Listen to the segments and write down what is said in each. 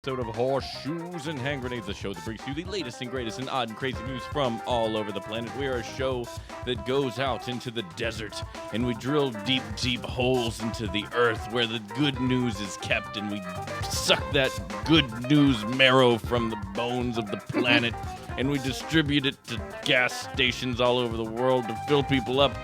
Episode of Horseshoes and Hand Grenades, the show that brings you the latest and greatest and odd and crazy news from all over the planet. We are a show that goes out into the desert and we drill deep, deep holes into the earth where the good news is kept, and we suck that good news marrow from the bones of the planet and we distribute it to gas stations all over the world to fill people up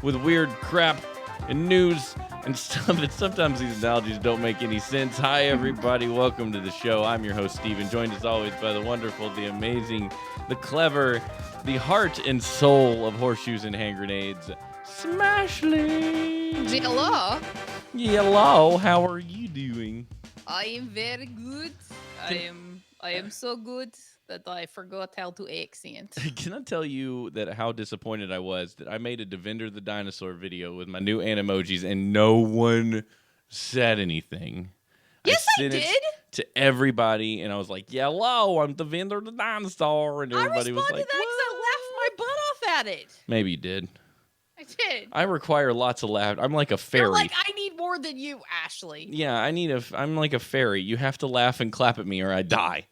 with weird crap and news and stuff. And sometimes these analogies don't make any sense. Hi, everybody. Welcome to the show. I'm your host, Steven, joined as always by the wonderful, the amazing, the clever, the heart and soul of Horseshoes and Hand Grenades, Smashley. Hello. Hello. How are you doing? I am very good. I am so good that I forgot how to accent. Can I tell you that how disappointed I was that I made a Devender the Dinosaur video with my new animojis and no one said anything? Yes, I sent it did. to everybody, and I was like, "Hello, I'm Devender the Dinosaur," and everybody was like, I responded to that because I laughed my butt off at it. Maybe you did. I did. I require lots of laughter. I'm like a fairy. You're like, I need more than you, Ashley. Yeah, I'm like a fairy. You have to laugh and clap at me or I die.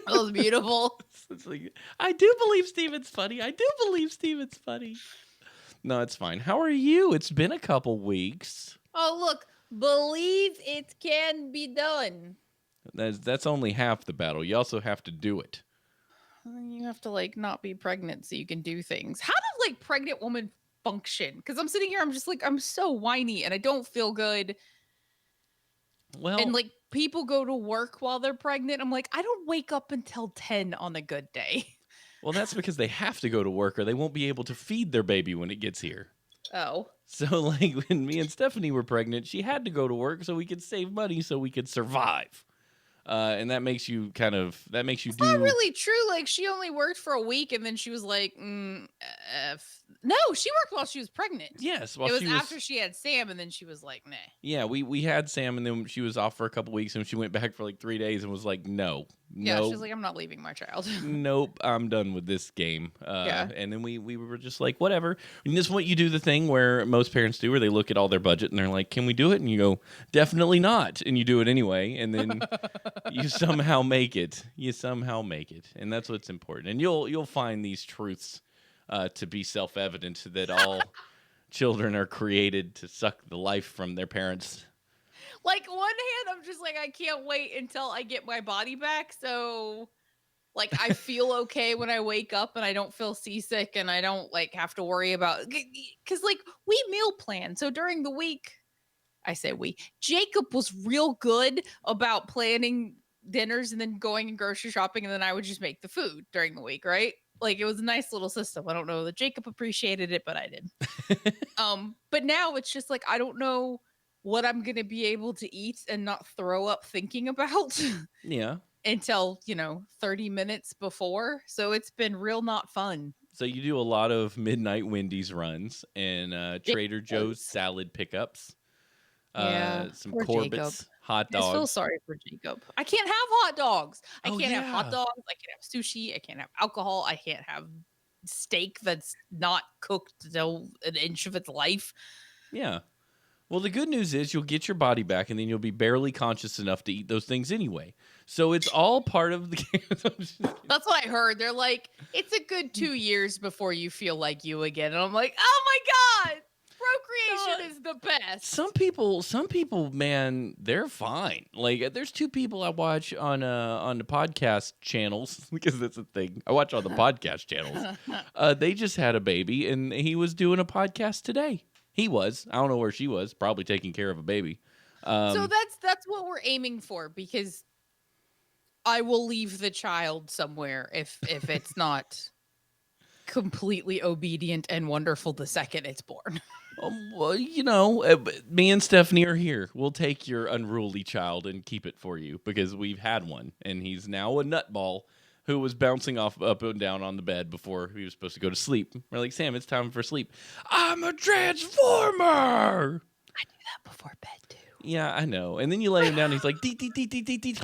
That was beautiful. It's like, I do believe Steven's funny. I do believe Steven's funny. No, it's fine. How are you? It's been a couple weeks. Oh, look. Believe it can be done. That's only half the battle. You also have to do it. You have to, not be pregnant so you can do things. How does, pregnant woman function? Because I'm sitting here, I'm just I'm so whiny and I don't feel good. Well, and people go to work while they're pregnant. I'm like, I don't wake up until 10 on a good day. Well, that's because they have to go to work or they won't be able to feed their baby when it gets here. Oh. So, when me and Stephanie were pregnant, she had to go to work so we could save money so we could survive. And that makes you It's not really true. She only worked for a week and then she was like, no, she worked while she was pregnant. Yes. It was after she had Sam and then she was like, nah. Yeah, we had Sam and then she was off for a couple weeks and she went back for 3 days and was like, no. Yeah, she was like, I'm not leaving my child. Nope, I'm done with this game. Yeah. And then we were just like, whatever. And this is what you do, the thing where most parents do, where they look at all their budget and they're like, can we do it? And you go, definitely not. And you do it anyway. And then you somehow make it. And that's what's important. And you'll find these truths to be self-evident that all children are created to suck the life from their parents. One hand, I'm just I can't wait until I get my body back. So, I feel okay when I wake up and I don't feel seasick and I don't, have to worry about... Because, we meal plan. So, during the week, I say Jacob was real good about planning dinners and then going and grocery shopping, and then I would just make the food during the week, right? It was a nice little system. I don't know that Jacob appreciated it, but I did. But now it's just I don't know what I'm going to be able to eat and not throw up thinking about. Yeah. Until, 30 minutes before. So it's been real not fun. So you do a lot of midnight Wendy's runs and Trader Joe's salad pickups. Some Corbett's hot dogs. I feel sorry for Jacob. I can't have hot dogs. I can't have hot dogs. I can't have sushi. I can't have alcohol. I can't have steak that's not cooked till an inch of its life. Yeah. Well, the good news is you'll get your body back and then you'll be barely conscious enough to eat those things anyway. So it's all part of the game. That's what I heard. They're like, it's a good 2 years before you feel like you again. And I'm like, oh my God, procreation is the best. Some people, man, they're fine. There's 2 people I watch on the podcast channels, because that's a thing. I watch on the podcast channels. They just had a baby and he was doing a podcast today. He was. I don't know where she was. Probably taking care of a baby. So that's what we're aiming for, because I will leave the child somewhere if it's not completely obedient and wonderful the second it's born. Well, me and Stephanie are here. We'll take your unruly child and keep it for you because we've had one, and he's now a nutball who was bouncing off up and down on the bed before he was supposed to go to sleep. We're like, Sam, it's time for sleep. I'm a transformer. I do that before bed too. Yeah, I know. And then you lay him down, and he's like, deet, deet, deet, deet, deet, deet.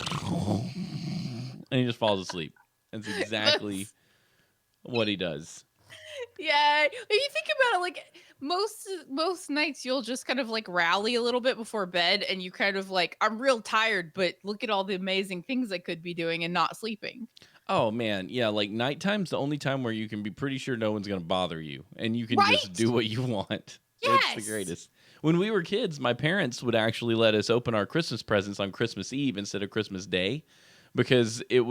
And he just falls asleep. That's exactly what he does. Yeah, if you think about it, most nights you'll just kind of like rally a little bit before bed, and you kind of like, I'm real tired, but look at all the amazing things I could be doing and not sleeping. Oh man, yeah, like nighttime's the only time where you can be pretty sure no one's gonna bother you and you can just Right? do what you want. It's the Yes. greatest. When we were kids, my parents would actually let us open our Christmas presents on Christmas Eve instead of Christmas Day because it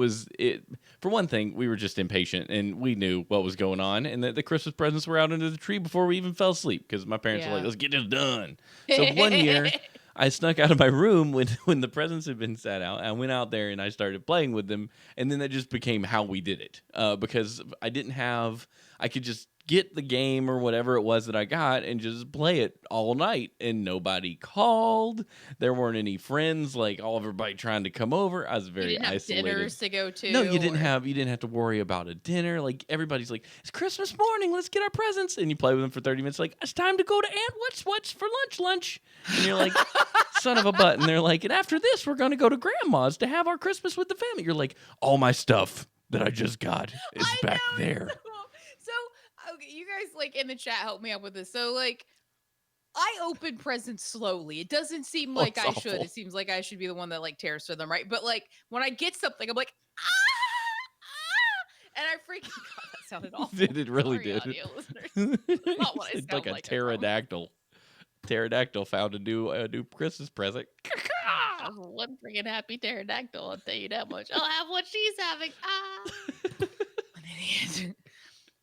for one thing, we were just impatient and we knew what was going on and that the Christmas presents were out under the tree before we even fell asleep because my parents were like, Yeah. "Let's get this done." So one year I snuck out of my room when the presents had been set out. I went out there and I started playing with them, and then that just became how we did it. Because I could just get the game or whatever it was that I got and just play it all night, and nobody called. There weren't any friends, like all everybody trying to come over. I was You very didn't have isolated. dinners to go No, to, or you didn't have to worry about a dinner. Like everybody's like, it's Christmas morning, let's get our presents. And you play with them for 30 minutes, like, it's time to go to Aunt what's for lunch. And you're like, son of a butt. And they're like, and after this, we're gonna go to grandma's to have our Christmas with the family. You're like, all my stuff that I just got is I back know. there. So okay, you guys like in the chat help me out with this. So like, I open presents slowly. It doesn't seem Oh, like it's I should. awful. It seems like I should be the one that like tears through them, right? But like when I get something, I'm like, and I freaking God, that sounded awful. It really Sorry, did. audio listeners. That's not what I It's sound like a like, I promise. pterodactyl. Pterodactyl found a new Christmas present. I was one freaking happy pterodactyl, I'll tell you that much. I'll have what she's having. An idiot.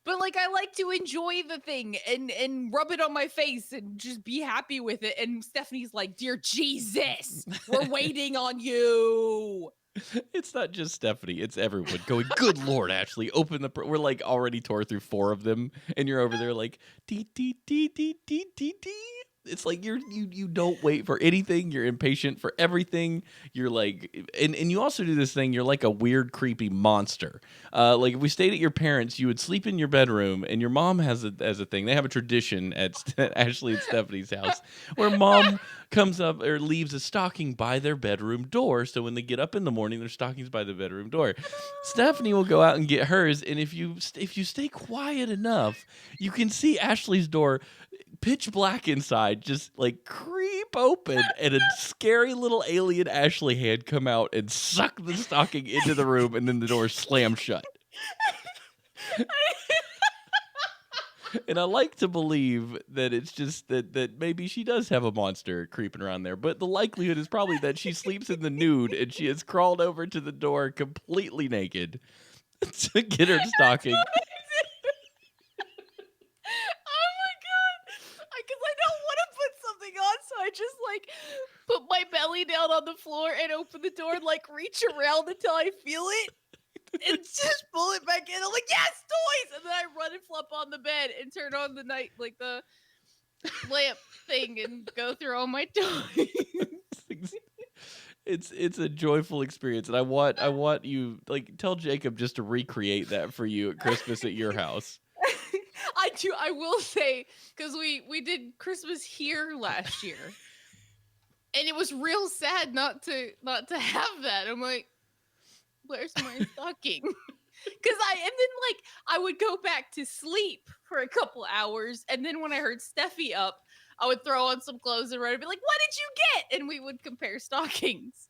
But like I like to enjoy the thing and rub it on my face and just be happy with it. And Stephanie's like, "Dear Jesus, we're waiting on you." It's not just Stephanie, it's everyone going, good Lord, Ashley, open the. We're like already tore through 4 of them, and you're over there like, dee, dee, dee, dee, dee, dee, dee. It's like you don't wait for anything. You're impatient for everything. You're like, and you also do this thing. You're like a weird, creepy monster. Like if we stayed at your parents', you would sleep in your bedroom, and your mom has a thing. They have a tradition at Ashley and Stephanie's house where mom comes up or leaves a stocking by their bedroom door. So when they get up in the morning, their stocking's by the bedroom door. Stephanie will go out and get hers, and if you stay quiet enough, you can see Ashley's door pitch black inside, just like creep open, and a scary little alien Ashley hand come out and suck the stocking into the room, and then the door slam shut. And I like to believe that it's just that maybe she does have a monster creeping around there, but the likelihood is probably that she sleeps in the nude and she has crawled over to the door completely naked to get her stocking. Because I don't want to put something on, so I just like put my belly down on the floor and open the door and like reach around until I feel it and just pull it back in. I'm like, yes, toys! And then I run and flop on the bed and turn on the the lamp thing and go through all my toys. It's a joyful experience, and I want you, like, tell Jacob just to recreate that for you at Christmas at your house. I will say, because we did Christmas here last year, and it was real sad not to have that. I'm like, where's my stocking? Because I would go back to sleep for a couple hours, and then when I heard Steffi up, I would throw on some clothes and run and be like, "What did you get?" And we would compare stockings.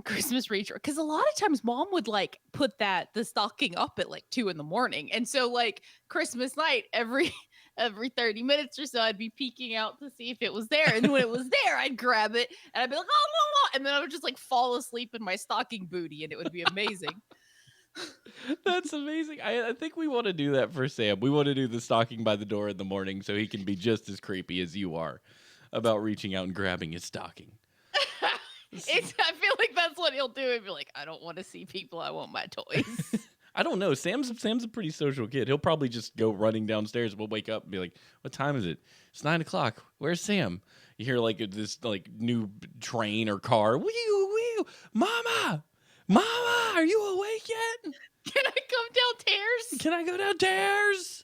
Christmas reach, because a lot of times mom would like put the stocking up at like 2 a.m, and so like Christmas night every 30 minutes or so I'd be peeking out to see if it was there, and when it was there I'd grab it and I'd be like, oh no, no, and then I would just like fall asleep in my stocking booty and it would be amazing. That's amazing. I think we want to do that for Sam. We want to do the stocking by the door in the morning so he can be just as creepy as you are about reaching out and grabbing his stocking. I feel like that's what he'll do. He'll be like, I don't want to see people. I want my toys. I don't know. Sam's a pretty social kid. He'll probably just go running downstairs. We'll wake up and be like, "What time is it? It's 9:00. Where's Sam?" You hear like this like new train or car. Wee, mama, are you awake yet? Can I come downstairs? Can I go downstairs?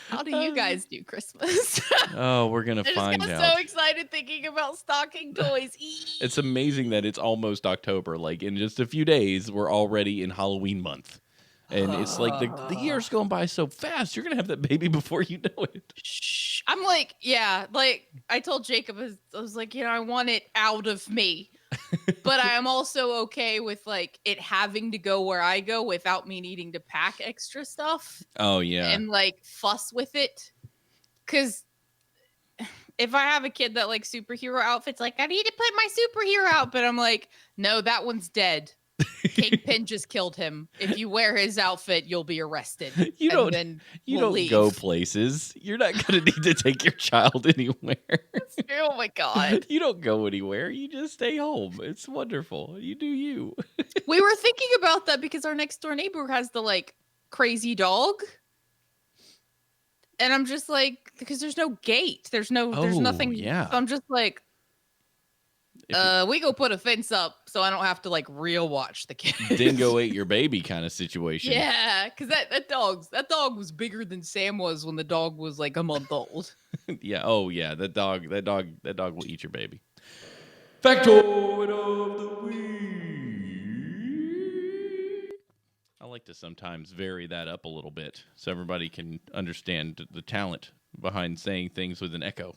How do you guys do Christmas? Oh, we're gonna I find just got out. so excited thinking about stocking toys. It's amazing that it's almost October. Like in just a few days, we're already in Halloween month. And it's like the year's going by so fast. You're gonna have that baby before you know it. Shh. I'm like, yeah, like I told Jacob, I was like, I want it out of me. But I am also okay with like it having to go where I go without me needing to pack extra stuff Oh yeah. and like fuss with it. Cause if I have a kid that likes superhero outfits, like I need to put my superhero outfit. I'm like, no, that one's dead. Kingpin just killed him. If you wear his outfit, you'll be arrested. You and don't then you we'll don't leave. go places. You're not gonna need to take your child anywhere. Oh my God. You don't go anywhere. You just stay home. It's wonderful. You do you. We were thinking about that because our next door neighbor has the like crazy dog. And I'm just like, because there's no gate. There's nothing. Yeah. So I'm just like, we go put a fence up so I don't have to like real watch the kids. Dingo ate your baby kind of situation. Yeah, because that dog was bigger than Sam was when the dog was like a month old. Yeah. Oh yeah. That dog will eat your baby. Factoid of the week. I like to sometimes vary that up a little bit so everybody can understand the talent behind saying things with an echo.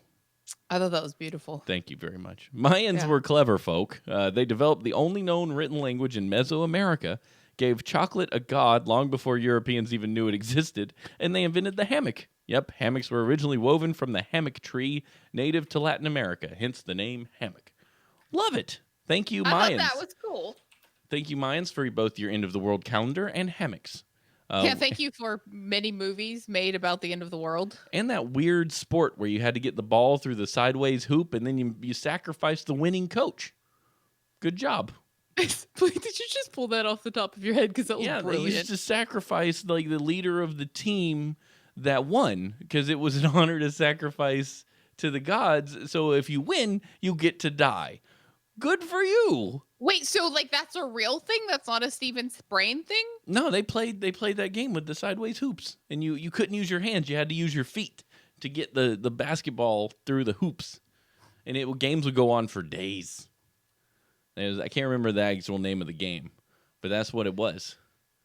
I thought that was beautiful. Thank you very much. Mayans were clever folk. They developed the only known written language in Mesoamerica, gave chocolate a god long before Europeans even knew it existed, and they invented the hammock. Yep, hammocks were originally woven from the hammock tree, native to Latin America, hence the name hammock. Love it. Thank you, Mayans. I thought that was cool. Thank you, Mayans, for both your end of the world calendar and hammocks. Thank you for many movies made about the end of the world. And that weird sport where you had to get the ball through the sideways hoop and then you sacrificed the winning coach. Good job. Did you just pull that off the top of your head? Because that was brilliant. They used to sacrifice like the leader of the team that won because it was an honor to sacrifice to the gods. So if you win, you get to die. Good for you. Wait, so like that's a real thing? That's not a Steven Sprain thing? No, they played that game with the sideways hoops, and you couldn't use your hands. You had to use your feet to get the basketball through the hoops, and games would go on for days. I can't remember the actual name of the game, but that's what it was.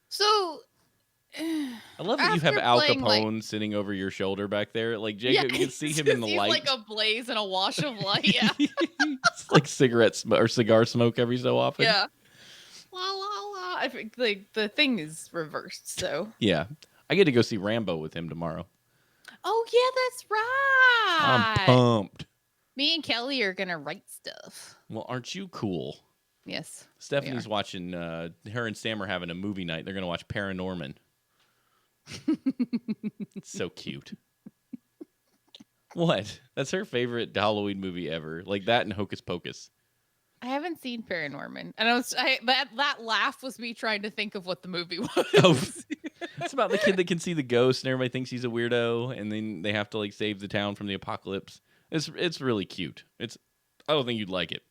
So I love that you have Al Capone sitting over your shoulder back there. Like Jacob, you can see him in the light. Like a blaze and a wash of light. Yeah. It's like cigar smoke every so often. Yeah. La la la. I think the thing is reversed. So yeah, I get to go see Rambo with him tomorrow. Oh yeah, that's right. I'm pumped. Me and Kelly are gonna write stuff. Well, aren't you cool? Yes. Stephanie's watching. Her and Sam are having a movie night. They're gonna watch Paranorman. It's so cute. What? That's her favorite Halloween movie ever. Like that and Hocus Pocus. I haven't seen Paranorman, and that laugh was me trying to think of what the movie was. Oh, it's about the kid that can see the ghost, and everybody thinks he's a weirdo, and then they have to like save the town from the apocalypse. It's really cute. I don't think you'd like it.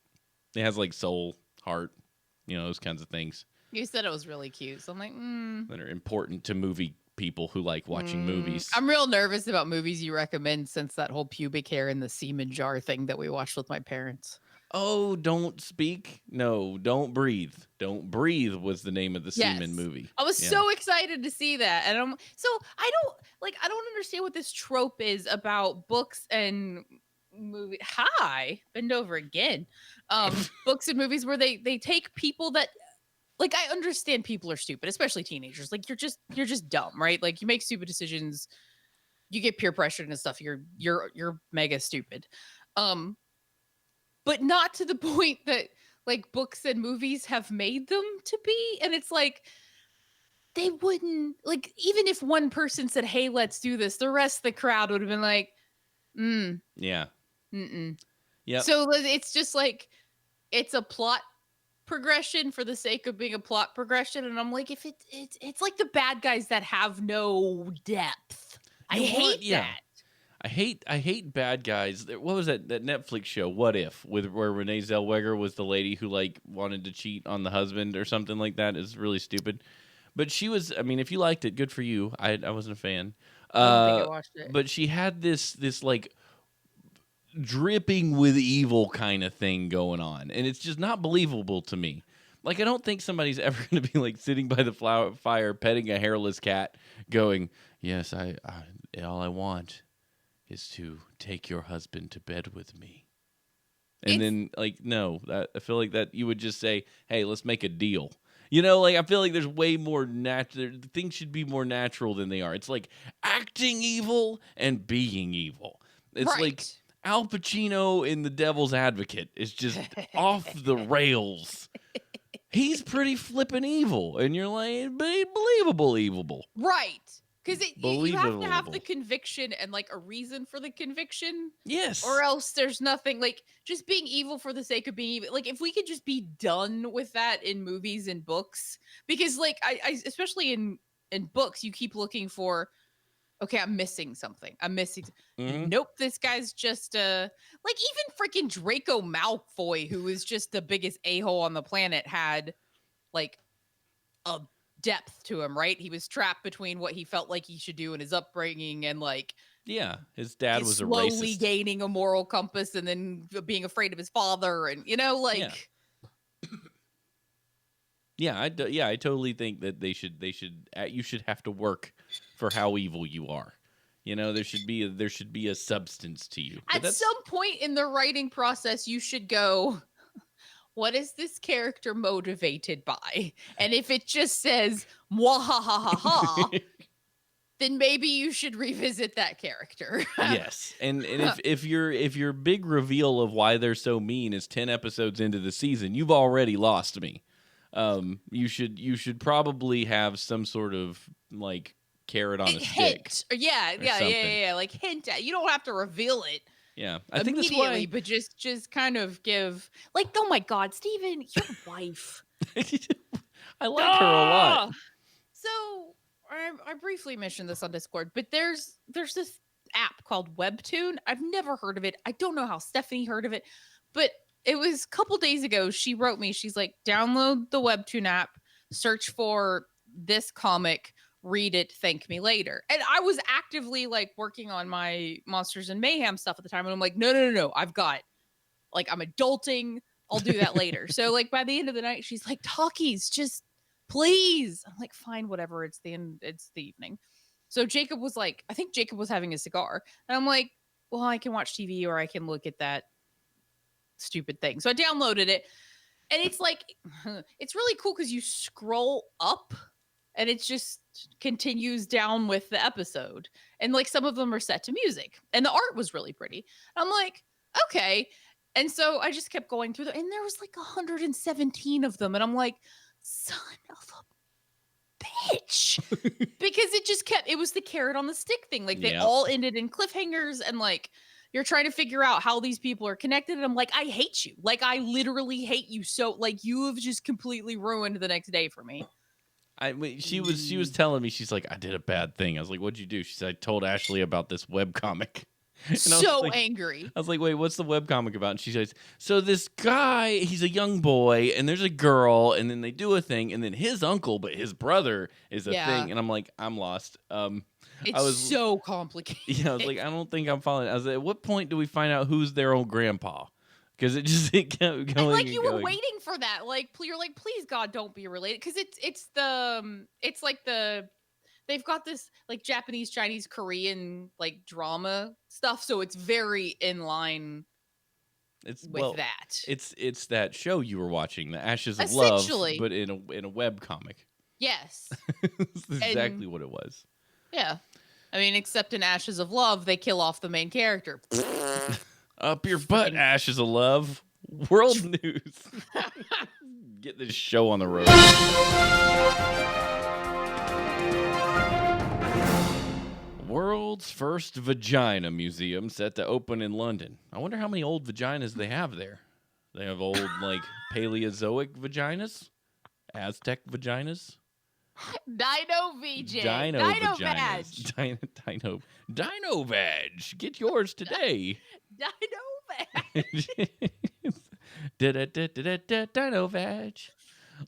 It has like soul, heart, those kinds of things. You said it was really cute, so I'm like, that are important to movie people who like watching movies. I'm real nervous about movies you recommend since that whole pubic hair in the semen jar thing that we watched with my parents. Oh, Don't Speak? No, Don't Breathe. Don't Breathe was the name of the semen movie. I was so excited to see that. And I don't understand what this trope is about books and movie. Hi, bend over again. Books and movies where they take people that, like, I understand people are stupid, especially teenagers. Like you're just dumb, right? Like you make stupid decisions, you get peer pressured and stuff. You're mega stupid. But not to the point that like books and movies have made them to be. And it's like, they wouldn't, like, even if one person said, hey, let's do this, the rest of the crowd would have been like, yeah. Yeah. So it's just like, it's a plot progression for the sake of being a plot progression. And I'm like, if it's like the bad guys that have no depth. I hate that. I hate bad guys. What was that Netflix show, What If, where Renee Zellweger was the lady who like wanted to cheat on the husband or something like that? Is really stupid. But she was, I mean, if you liked it, good for you. I wasn't a fan. I don't think I watched it. But she had this like dripping with evil kind of thing going on. And it's just not believable to me. Like, I don't think somebody's ever going to be like sitting by the fire, petting a hairless cat, going, "Yes, all I want is to take your husband to bed with me." And then, like, no, I feel like that you would just say, "Hey, let's make a deal." Like, I feel like there's way more natural. Things should be more natural than they are. It's like acting evil and being evil. It's like Right. Al Pacino in The Devil's Advocate is just off the rails. He's pretty flippin' evil, and you're like, believable evil. Right. Because you have to have the Believable. conviction and like a reason for the conviction, Yes. or else there's nothing like just being evil for the sake of being evil. Like if we could just be done with that in movies and books, because like I especially in books, you keep looking for, okay, I'm missing something. I'm missing. Mhm. Nope, this guy's just like even freaking Draco Malfoy, who is just the biggest a-hole on the planet, had like a depth to him, right? He was trapped between what he felt like he should do in his upbringing and like Yeah, his dad was a slowly racist. gaining a moral compass and then being afraid of his father and Yeah. Yeah, I totally think that you should have to work for how evil you are. There should be a substance to you. But at some point in the writing process you should go, what is this character motivated by? And if it just says mwahahaha, then maybe you should revisit that character. yes, and if your big reveal of why they're so mean is 10 episodes into the season, you've already lost me. You should probably have some sort of like carrot on a hint. stick. Yeah. Like hint at. You don't have to reveal it. Yeah, I think Immediately, that's why. but just kind of give like, oh my God, Steven, your wife. I like her a lot. So I briefly mentioned this on Discord, but there's this app called Webtoon. I've never heard of it. I don't know how Stephanie heard of it, but it was a couple days ago. She wrote me. She's like, download the Webtoon app, search for this comic, read it, thank me later. And I was actively like working on my Monsters and Mayhem stuff at the time, and I'm like, no, I've got like, I'm adulting, I'll do that later. So like by the end of the night, she's like, talkies, just please. I'm like, fine, whatever. It's the evening. So Jacob was like, I think Jacob was having a cigar, and I'm like, well, I can watch TV or I can look at that stupid thing. So I downloaded it, and it's like, it's really cool because you scroll up and it just continues down with the episode. And like some of them are set to music, and the art was really pretty. I'm like, okay. And so I just kept going through them, and there was like 117 of them. And I'm like, son of a bitch. Because it was the carrot on the stick thing. Like they all ended in cliffhangers, and like you're trying to figure out how these people are connected. And I'm like, I hate you. Like I literally hate you. So like you have just completely ruined the next day for me. She was telling me, she's like, I did a bad thing. I was like, what'd you do? She said, I told Ashley about this webcomic. So angry. I was like, wait, what's the webcomic about? And she says, so this guy, he's a young boy, and there's a girl, and then they do a thing, and then his uncle, but his brother is a thing. And I'm like, I'm lost. It's so complicated. Yeah, I was like, I don't think I'm following. I was like, at what point do we find out who's their old grandpa? Because it kept going. And like you were waiting for that. Like you're like, please God, don't be related. Because it's like they've got this like Japanese, Chinese, Korean like drama stuff, so it's very in line. That. It's that show you were watching, The Ashes of Love, but in a web comic. Yes, that's exactly what it was. Yeah, I mean, except in Ashes of Love, they kill off the main character. Up your butt, Ashes of Love. World news. Get this show on the road. World's first vagina museum set to open in London. I wonder how many old vaginas they have there. They have old, like, Paleozoic vaginas? Aztec vaginas? Dino VJ. Dino vaginas. Dino Vag. Get yours today. Dino Vag. Dino Vag.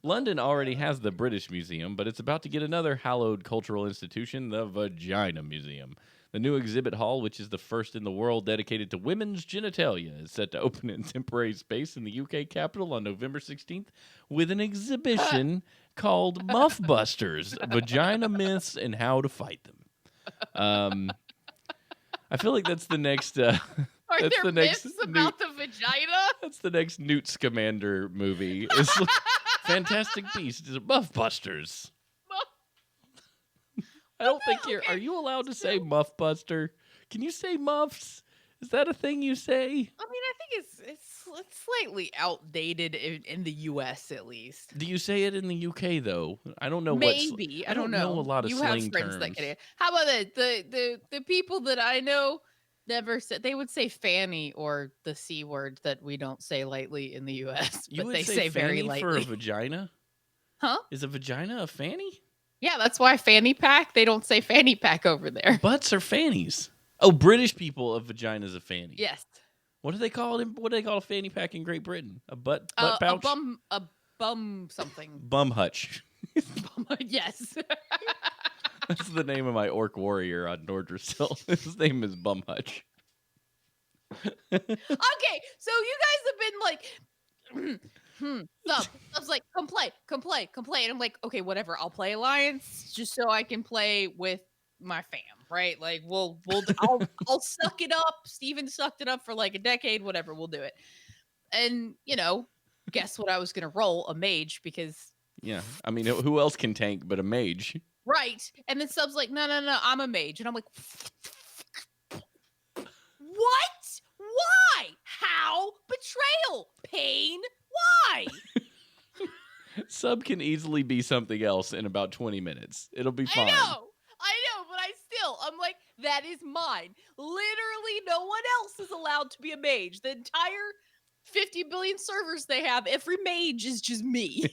London already has the British Museum, but it's about to get another hallowed cultural institution, the Vagina Museum. The new exhibit hall, which is the first in the world dedicated to women's genitalia, is set to open in temporary space in the UK capital on November 16th with an exhibition called Muff Busters, Vagina Myths and How to Fight Them. I feel like that's the next... Are that's there the next myths about the vagina? That's the next Newt Scamander movie. It's like Fantastic Beasts, Muff Busters. I don't think you're... okay. Are you allowed to say Muff Buster? Can you say muffs? Is that a thing you say? I mean, I think it's slightly outdated in the U.S. at least. Do you say it in the UK though? I don't know. Maybe I don't know a lot of you slang have friends terms. that can. How about it? The people that I know never said they would say fanny or the C word that we don't say lightly in the U.S. You but would they say very fanny lightly. for a vagina? Huh? Is a vagina a fanny? Yeah, that's why fanny pack. They don't say fanny pack over there. Butts are fannies. Oh, British people, a vagina is a fanny. Yes. What do they call it? What do they call a fanny pack in Great Britain? A butt pouch? A bum something. Bum hutch. Yes. That's the name of my orc warrior on Nordressill. His name is Bum Hutch. Okay, so you guys have been like, Sub's like, come play. And I'm like, okay, whatever. I'll play Alliance just so I can play with my fam, right? Like, I'll suck it up. Steven sucked it up for like a decade, whatever. We'll do it. And guess what? I was gonna roll a mage because. Yeah, I mean, who else can tank but a mage? Right. And then Sub's like, no, I'm a mage. And I'm like, what? Why? How? Betrayal. Pain. Why? Sub can easily be something else in about 20 minutes. It'll be fine. I know, but I'm like, that is mine. Literally no one else is allowed to be a mage. The entire 50 billion servers they have, every mage is just me.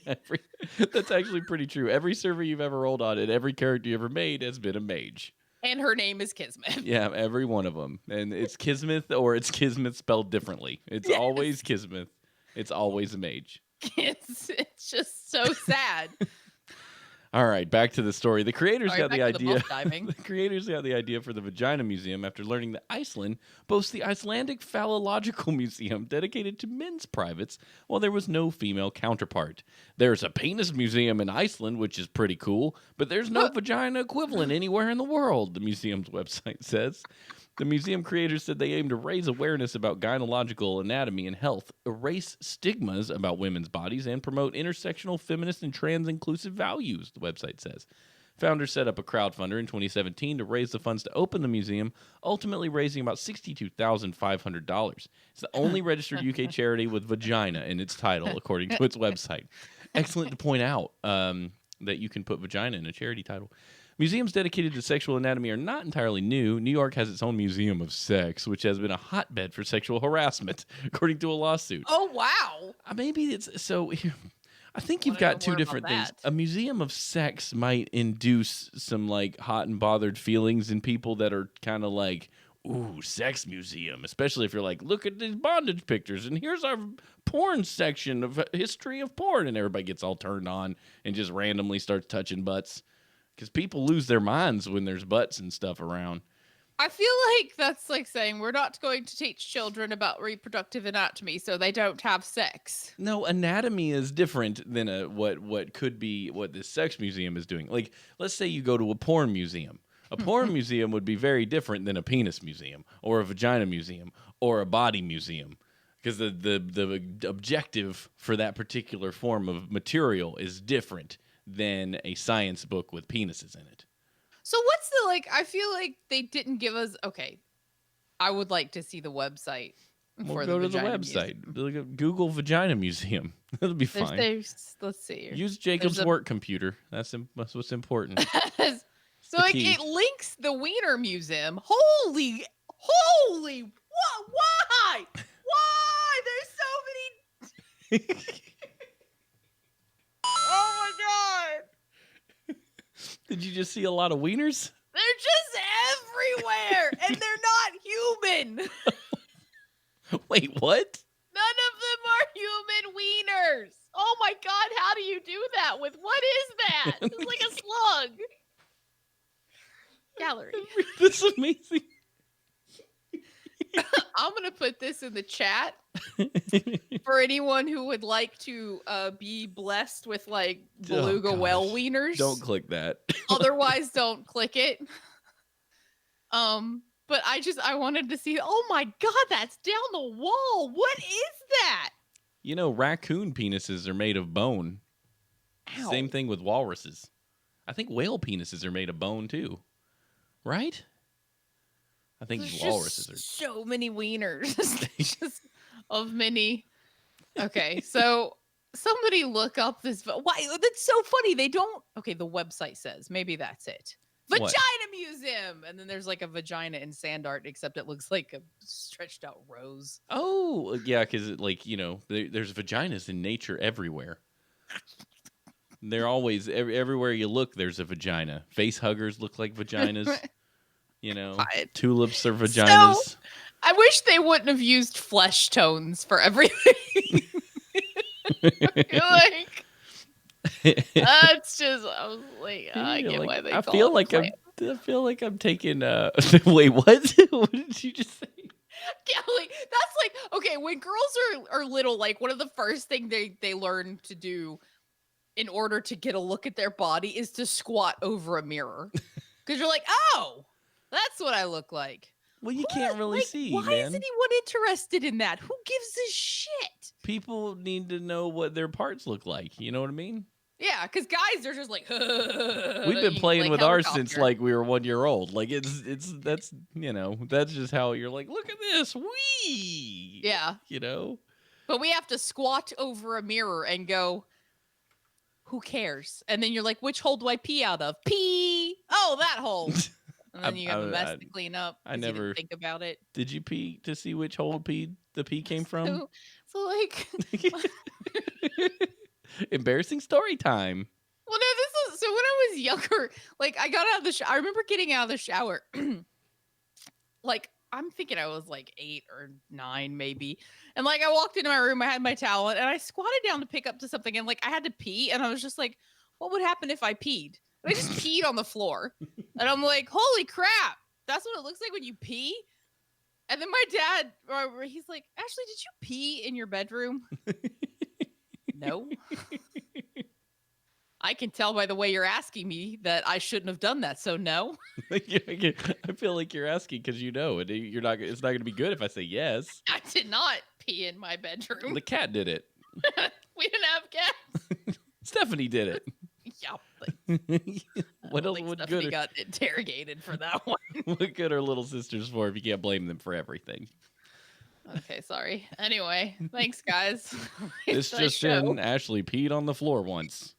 That's actually pretty true. Every server you've ever rolled on and every character you ever made has been a mage. And her name is Kismet. Yeah, every one of them. And it's Kismet or it's Kismet spelled differently. It's always Kismet. It's always a mage. It's just so sad. All right, back to the story. The creators got the idea. The creators got the idea for the Vagina Museum after learning that Iceland boasts the Icelandic Phallological Museum dedicated to men's privates, while there was no female counterpart. There's a penis museum in Iceland, which is pretty cool, but there's no vagina equivalent anywhere in the world, the museum's website says. The museum creators said they aim to raise awareness about gynecological anatomy and health, erase stigmas about women's bodies, and promote intersectional, feminist, and trans-inclusive values, the website says. Founders set up a crowdfunder in 2017 to raise the funds to open the museum, ultimately raising about $62,500. It's the only registered UK charity with vagina in its title, according to its website. Excellent to point out that you can put vagina in a charity title. Museums dedicated to sexual anatomy are not entirely new. New York has its own Museum of Sex, which has been a hotbed for sexual harassment, according to a lawsuit. Oh, wow. Maybe it's so. I think you've got two different things. A museum of sex might induce some like hot and bothered feelings in people that are kind of like, ooh, sex museum, especially if you're like, look at these bondage pictures, and here's our porn section of history of porn, and everybody gets all turned on and just randomly starts touching butts. Because people lose their minds when there's butts and stuff around. I feel like that's like saying we're not going to teach children about reproductive anatomy so they don't have sex. No, anatomy is different than what could be what this sex museum is doing. Like, let's say you go to a porn museum. A porn museum would be very different than a penis museum or a vagina museum or a body museum. Because the objective for that particular form of material is different than a science book with penises in it. So what's the I feel like they didn't give us I would like to see the website. We'll go to the website. Google Vagina Museum. That'll be fine. Let's see here. Use Jacob's work computer. That's what's important. So it links the Wiener Museum. Holy what? Why? There's so many Oh my god! Did you just see a lot of wieners? They're just everywhere, and they're not human. Wait, what? None of them are human wieners. Oh my god, how do you do that with what is that? It's like a slug. gallery. That's amazing. I'm gonna put this in the chat for anyone who would like to be blessed with like beluga whale wieners. Don't click that. Otherwise, don't click it. But I wanted to see. Oh my god, that's down the wall. What is that? You know, raccoon penises are made of bone. Ow. Same thing with walruses. I think whale penises are made of bone too, right? I think There's walruses just are. so many wieners. Just of many. Okay, so somebody look up this. Why? That's so funny. They don't. Okay, the website says maybe that's it. Vagina Museum, and then there's like a vagina in sand art, except it looks like a stretched out rose. Oh, yeah, because like there's vaginas in nature everywhere. They're always everywhere you look. There's a vagina. Face huggers look like vaginas. Tulips are vaginas. So, I wish they wouldn't have used flesh tones for everything. Like, that's just. I was like, I get why they. I feel like I'm taking. Wait, what? What did you just say? Kelly, that's like okay. When girls are little, like one of the first thing they learn to do in order to get a look at their body is to squat over a mirror because you're like, oh, that's what I look like. Well, you can't really see, why man. is anyone interested in that? Who gives a shit? People need to know what their parts look like. You know what I mean? Yeah, because guys, they're just like. We've been playing with ours since like we were 1 year old. Like that's just how you're like, look at this, wee. Yeah. But we have to squat over a mirror and go. Who cares? And then you're like, which hole do I pee out of? Pee. Oh, that hole. And then you have a mess to clean up. I never didn't think about it. Did you pee to see which hole the pee came from? So like embarrassing story time. Well, no, this was so when I was younger. Like I got out of the shower. I remember getting out of the shower. Like I'm thinking I was like 8 or 9 maybe. And like I walked into my room, I had my towel and I squatted down to pick up to something and like I had to pee and I was just like, what would happen if I peed? And I just peed on the floor. And I'm like, holy crap. That's what it looks like when you pee? And then my dad, he's like, Ashley, did you pee in your bedroom? No. I can tell by the way you're asking me that I shouldn't have done that, so no. I feel like you're asking because and you're not. It's not going to be good if I say yes. I did not pee in my bedroom. The cat did it. We didn't have cats. Stephanie did it. Yeah. What else? What Stephanie got interrogated for that one. What good are little sisters for if you can't blame them for everything? Okay, sorry. Anyway, thanks, guys. This just in: Ashley peed on the floor once.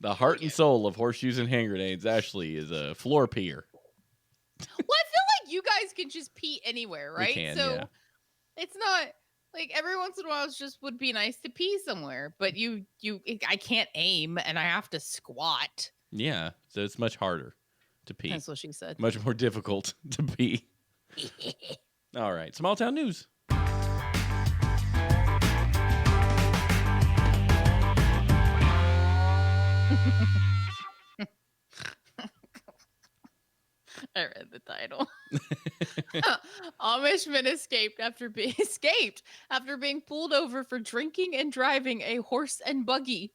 The heart and soul of Horseshoes and Hand Grenades. Ashley is a floor peer. Well, I feel like you guys can just pee anywhere, right? We can, so yeah. It's not like every once in a while it just would be nice to pee somewhere, but I can't aim and I have to squat. Yeah, so it's much harder to pee. That's what she said. Much more difficult to pee. All right, small town news. I read the title. Amish men escaped after being pulled over for drinking and driving a horse and buggy.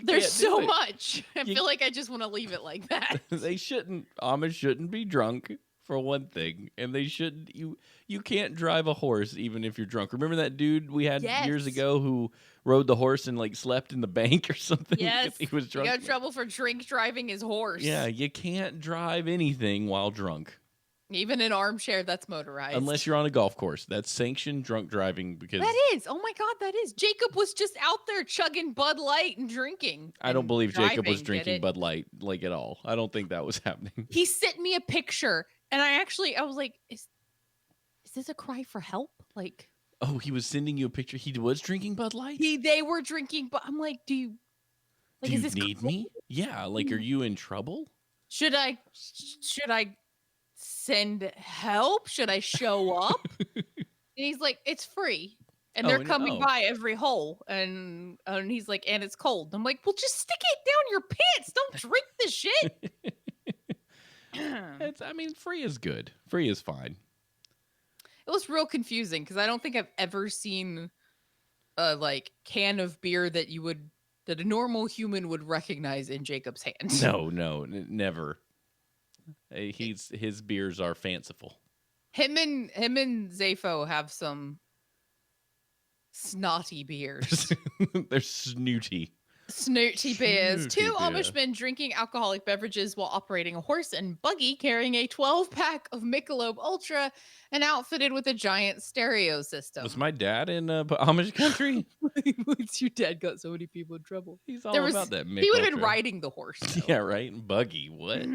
There's so much. I feel like I just want to leave it like that. Amish shouldn't be drunk, for one thing, and they shouldn't. You can't drive a horse even if you're drunk. Remember that dude we had years ago who rode the horse and like slept in the bank or something? Yes, he was drunk. He got in trouble for drink driving his horse. Yeah, you can't drive anything while drunk. Even an armchair that's motorized. Unless you're on a golf course. That's sanctioned drunk driving because... That is. Oh my God, that is. Jacob was just out there chugging Bud Light and drinking. I don't believe Jacob was drinking Bud Light like at all. I don't think that was happening. He sent me a picture and I was like, is this a cry for help? Like... Oh, he was sending you a picture. He was drinking Bud Light? They were drinking, but I'm like, do you need me? Yeah, like, are you in trouble? Should I send help? Should I show up? And he's like, it's free. And they're coming by every hole. And he's like, and it's cold. I'm like, well, just stick it down your pants. Don't drink the shit. I mean, free is good. Free is fine. It was real confusing because I don't think I've ever seen a like can of beer that a normal human would recognize in Jacob's hand. No, never. His beers are fanciful. Him and Zafo have some snotty beers. They're snooty. Snooty beers. Snooty Two beer. Amish men drinking alcoholic beverages while operating a horse and buggy carrying a 12-pack of Michelob Ultra and outfitted with a giant stereo system. Was my dad in Amish country? What's your dad got so many people in trouble? He's all about that Michelob. He would have been riding the horse. Yeah, right? Buggy. What?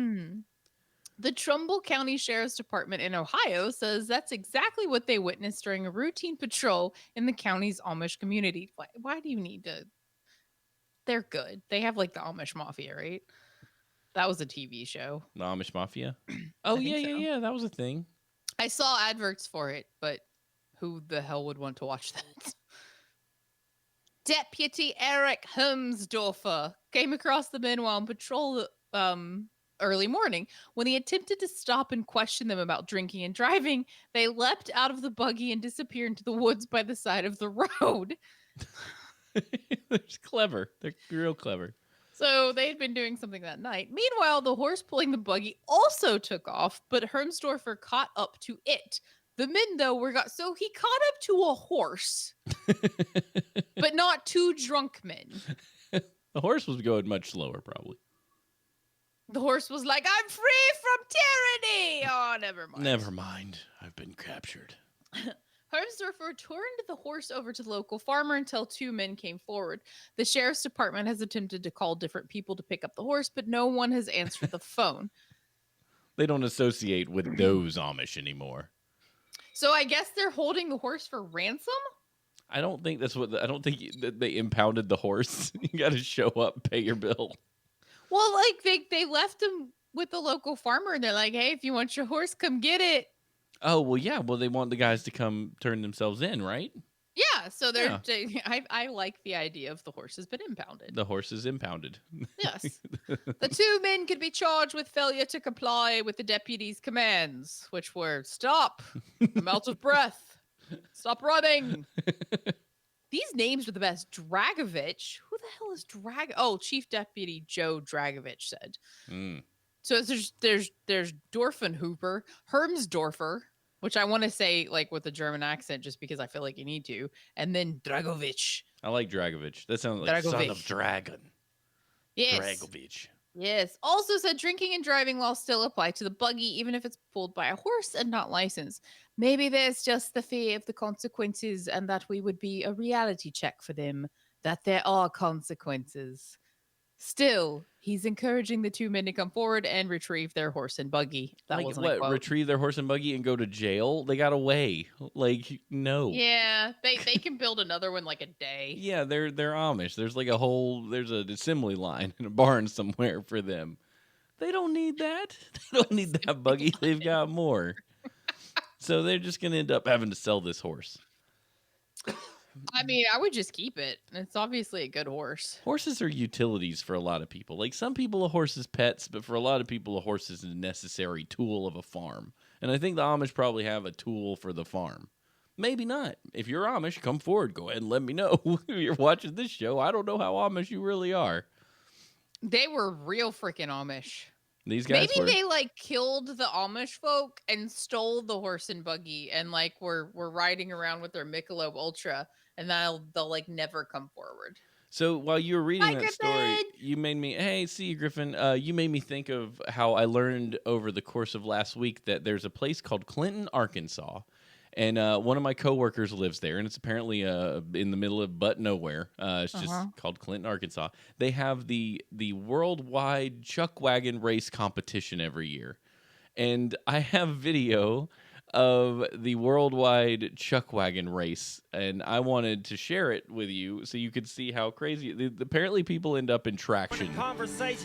The Trumbull County Sheriff's Department in Ohio says that's exactly what they witnessed during a routine patrol in the county's Amish community. Why do you need to... They're good. They have like the Amish Mafia, right? That was a TV show. The Amish Mafia? Oh, yeah. That was a thing. I saw adverts for it, but who the hell would want to watch that? Deputy Eric Helmsdorfer came across the men while on patrol early morning. When he attempted to stop and question them about drinking and driving, they leapt out of the buggy and disappeared into the woods by the side of the road. They're clever. They're real clever. So they had been doing something that night. Meanwhile, the horse pulling the buggy also took off, but Hermsdorfer caught up to it. The men, though, so he caught up to a horse, but not two drunk men. The horse was going much slower, probably. The horse was like, I'm free from tyranny! Oh, never mind. Never mind. I've been captured. Hermsdorfer turned the horse over to the local farmer until two men came forward. The sheriff's department has attempted to call different people to pick up the horse, but no one has answered the phone. They don't associate with those Amish anymore. So I guess they're holding the horse for ransom? I don't think that they impounded the horse. You got to show up, pay your bill. Well, like they left him with the local farmer and they're like, hey, if you want your horse, come get it. Oh, well, yeah. Well, they want the guys to come turn themselves in, right? Yeah. So I like the idea of the horse has been impounded. The horse is impounded. Yes. The two men could be charged with failure to comply with the deputy's commands, which were stop, I'm out of breath, stop running. These names are the best. Dragovich. Who the hell is Oh, Chief Deputy Joe Dragovich said. So there's Dorfenhooper, Hermsdorfer, which I want to say like with a German accent just because I feel like you need to, and then Dragovich. I like Dragovich. That sounds like son of dragon. Yes. Dragovich. Yes. Also said drinking and driving while still apply to the buggy, even if it's pulled by a horse and not licensed. Maybe there's just the fear of the consequences and that we would be a reality check for them, that there are consequences. Still, he's encouraging the two men to come forward and retrieve their horse and buggy. That wasn't a quote. Retrieve their horse and buggy and go to jail? They got away. Like, no. Yeah, they can build another one like a day. Yeah, they're Amish. There's like there's an assembly line in a barn somewhere for them. They don't need that. They don't need that buggy. They've got more. So they're just going to end up having to sell this horse. I mean, I would just keep it. It's obviously a good horse. Horses are utilities for a lot of people. Like some people, a horse is pets, but for a lot of people, a horse is a necessary tool of a farm. And I think the Amish probably have a tool for the farm. Maybe not. If you're Amish, come forward. Go ahead and let me know. If you're watching this show, I don't know how Amish you really are. They were real freaking Amish. These guys Maybe they like killed the Amish folk and stole the horse and buggy and like were riding around with their Michelob Ultra, and they'll like never come forward. So while you were reading that Griffin! story, you made me, hey, see you, Griffin. You made me think of how I learned over the course of last week that there's a place called Clinton, Arkansas. And one of my coworkers lives there, and it's apparently in the middle of but nowhere. It's just called Clinton, Arkansas. They have the worldwide chuck wagon race competition every year. And I have video of the worldwide chuck wagon race, and I wanted to share it with you so you could see how crazy. Apparently, people end up in traction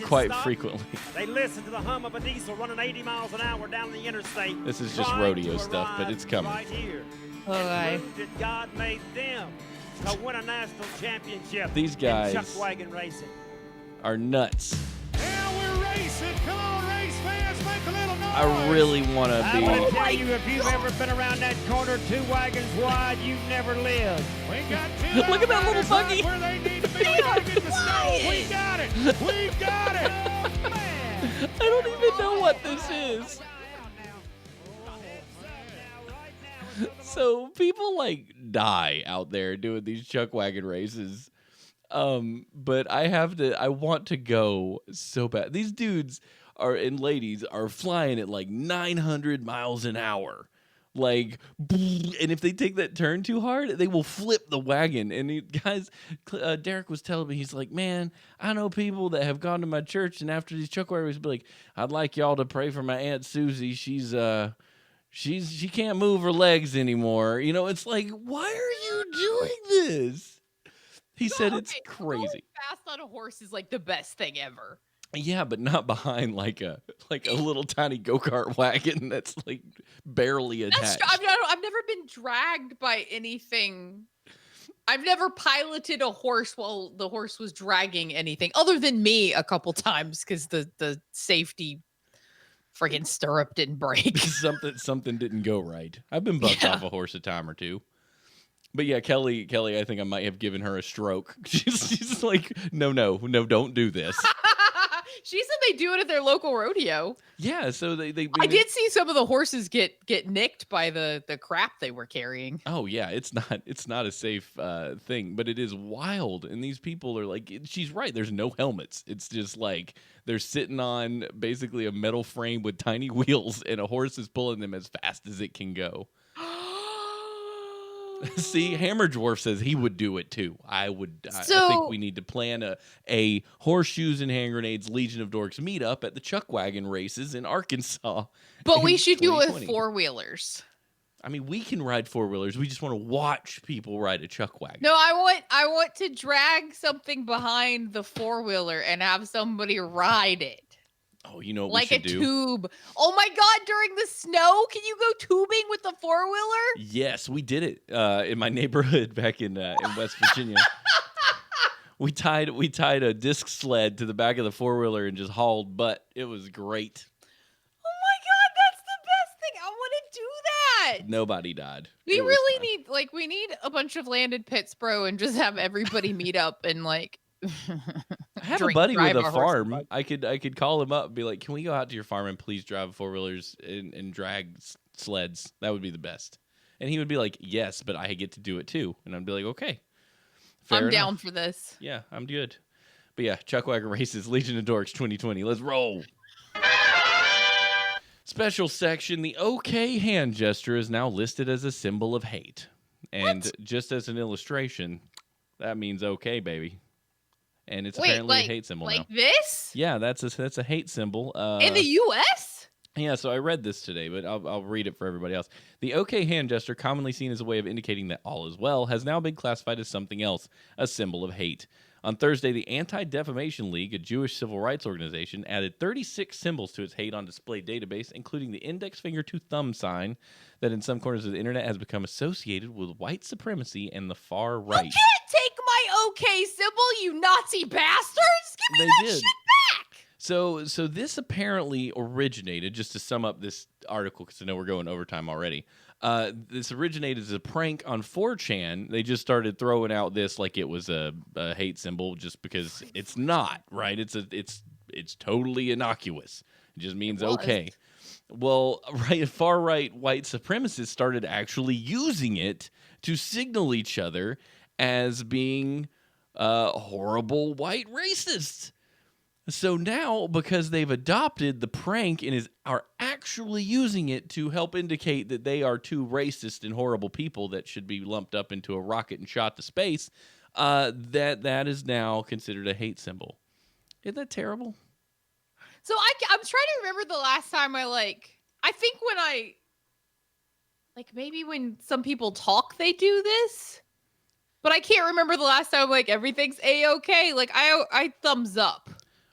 quite frequently. They listen to the hum of a diesel running 80 miles an hour down the interstate. This is just rodeo stuff, but it's coming. Right here. Okay. That God made them to win a national championship. These guys in chuck wagon racing are nuts. Now we're racing. Come on, race fans, make a little I really want to I'm be. gonna tell you, if you've ever been around that corner 2 wagons wide, you've never lived. We got two. Look at that little buggy. Where they need to be. We gotta get the snow. We got it. We got it. Oh, man. I don't even know what this is. So people like die out there doing these chuck wagon races. But I want to go so bad. These dudes and ladies are flying at like 900 miles an hour. Like, and if they take that turn too hard, they will flip the wagon. And guys, Derek was telling me, he's like, man, I know people that have gone to my church, and after these chuck wagons, be like, I'd like y'all to pray for my Aunt Susie. She can't move her legs anymore. You know, it's like, why are you doing this? He said it's crazy. Going fast on a horse is like the best thing ever. Yeah, but not behind like a little tiny go-kart wagon that's like barely attached. I've never been dragged by anything. I've never piloted a horse while the horse was dragging anything other than me a couple times because the safety friggin' stirrup didn't break. something didn't go right. I've been bucked off a horse a time or two. But yeah, Kelly, I think I might have given her a stroke. She's like, no, don't do this. She said they do it at their local rodeo. Yeah, so I did see some of the horses get nicked by the crap they were carrying. Oh yeah, it's not a safe thing, but it is wild. And these people are like, she's right. There's no helmets. It's just like they're sitting on basically a metal frame with tiny wheels, and a horse is pulling them as fast as it can go. See, Hammer Dwarf says he would do it too. I think we need to plan a Horseshoes and Hand Grenades Legion of Dorks meetup at the Chuck Wagon races in Arkansas. But we should do it with 4-wheelers. I mean, we can ride 4-wheelers. We just want to watch people ride a Chuck Wagon. No, I want to drag something behind the 4-wheeler and have somebody ride it. Oh, you know what like we should do? Like a tube. Oh my God, during the snow, can you go tubing with the 4-wheeler? Yes, we did it in my neighborhood back in West Virginia. we tied a disc sled to the back of the 4-wheeler and just hauled butt. It was great. Oh my God, that's the best thing. I want to do that. Nobody died. We really need a bunch of land in Pittsburgh and just have everybody meet up and like I have a buddy with a farm. I could call him up and be like, can we go out to your farm and please drive 4-wheelers and drag sleds? That would be the best. And he would be like, yes, but I get to do it too. And I'd be like, okay. I'm down for this. Yeah, I'm good. But yeah, Chuck Wagon Races, Legion of Dorks 2020. Let's roll. Special section, the OK hand gesture is now listed as a symbol of hate. And just as an illustration, that means okay, baby. And it's apparently a hate symbol now. Like this? Yeah, that's a hate symbol. In the U.S.? Yeah, so I read this today, but I'll read it for everybody else. The OK hand gesture, commonly seen as a way of indicating that all is well, has now been classified as something else, a symbol of hate. On Thursday, the Anti-Defamation League, a Jewish civil rights organization, added 36 symbols to its hate on display database, including the index finger to thumb sign that in some corners of the internet has become associated with white supremacy and the far right. You can't take my OK symbol, you Nazi bastards! Give me that shit back! So this apparently originated, just to sum up this article, because I know we're going overtime already. This originated as a prank on 4chan. They just started throwing out this like it was a hate symbol, just because it's not, right? It's totally innocuous. It just means okay. Well, far right white supremacists started actually using it to signal each other as being horrible white racists. So now, because they've adopted the prank and are actually using it to help indicate that they are two racist and horrible people that should be lumped up into a rocket and shot to space, that is now considered a hate symbol. Isn't that terrible? So I'm trying to remember the last time I think when maybe when some people talk, they do this, but I can't remember the last time everything's A-okay. I thumbs up.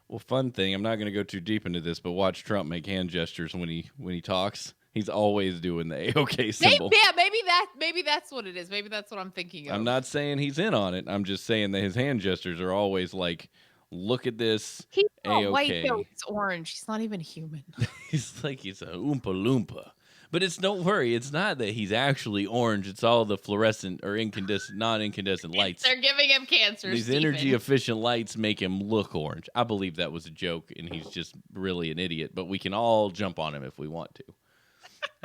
Well, fun thing, I'm not going to go too deep into this, but watch Trump make hand gestures when he talks. He's always doing the A-OK symbol. Maybe that's what it is. Maybe that's what I'm thinking of. I'm not saying he's in on it. I'm just saying that his hand gestures are always like Look at this. He's not white A-okay. though. He's orange. He's not even human. He's like he's a Oompa Loompa. But don't worry, it's not that he's actually orange. It's all the fluorescent or non-incandescent lights. They're giving him cancer. These energy-efficient lights make him look orange. I believe that was a joke, and he's just really an idiot. But we can all jump on him if we want to.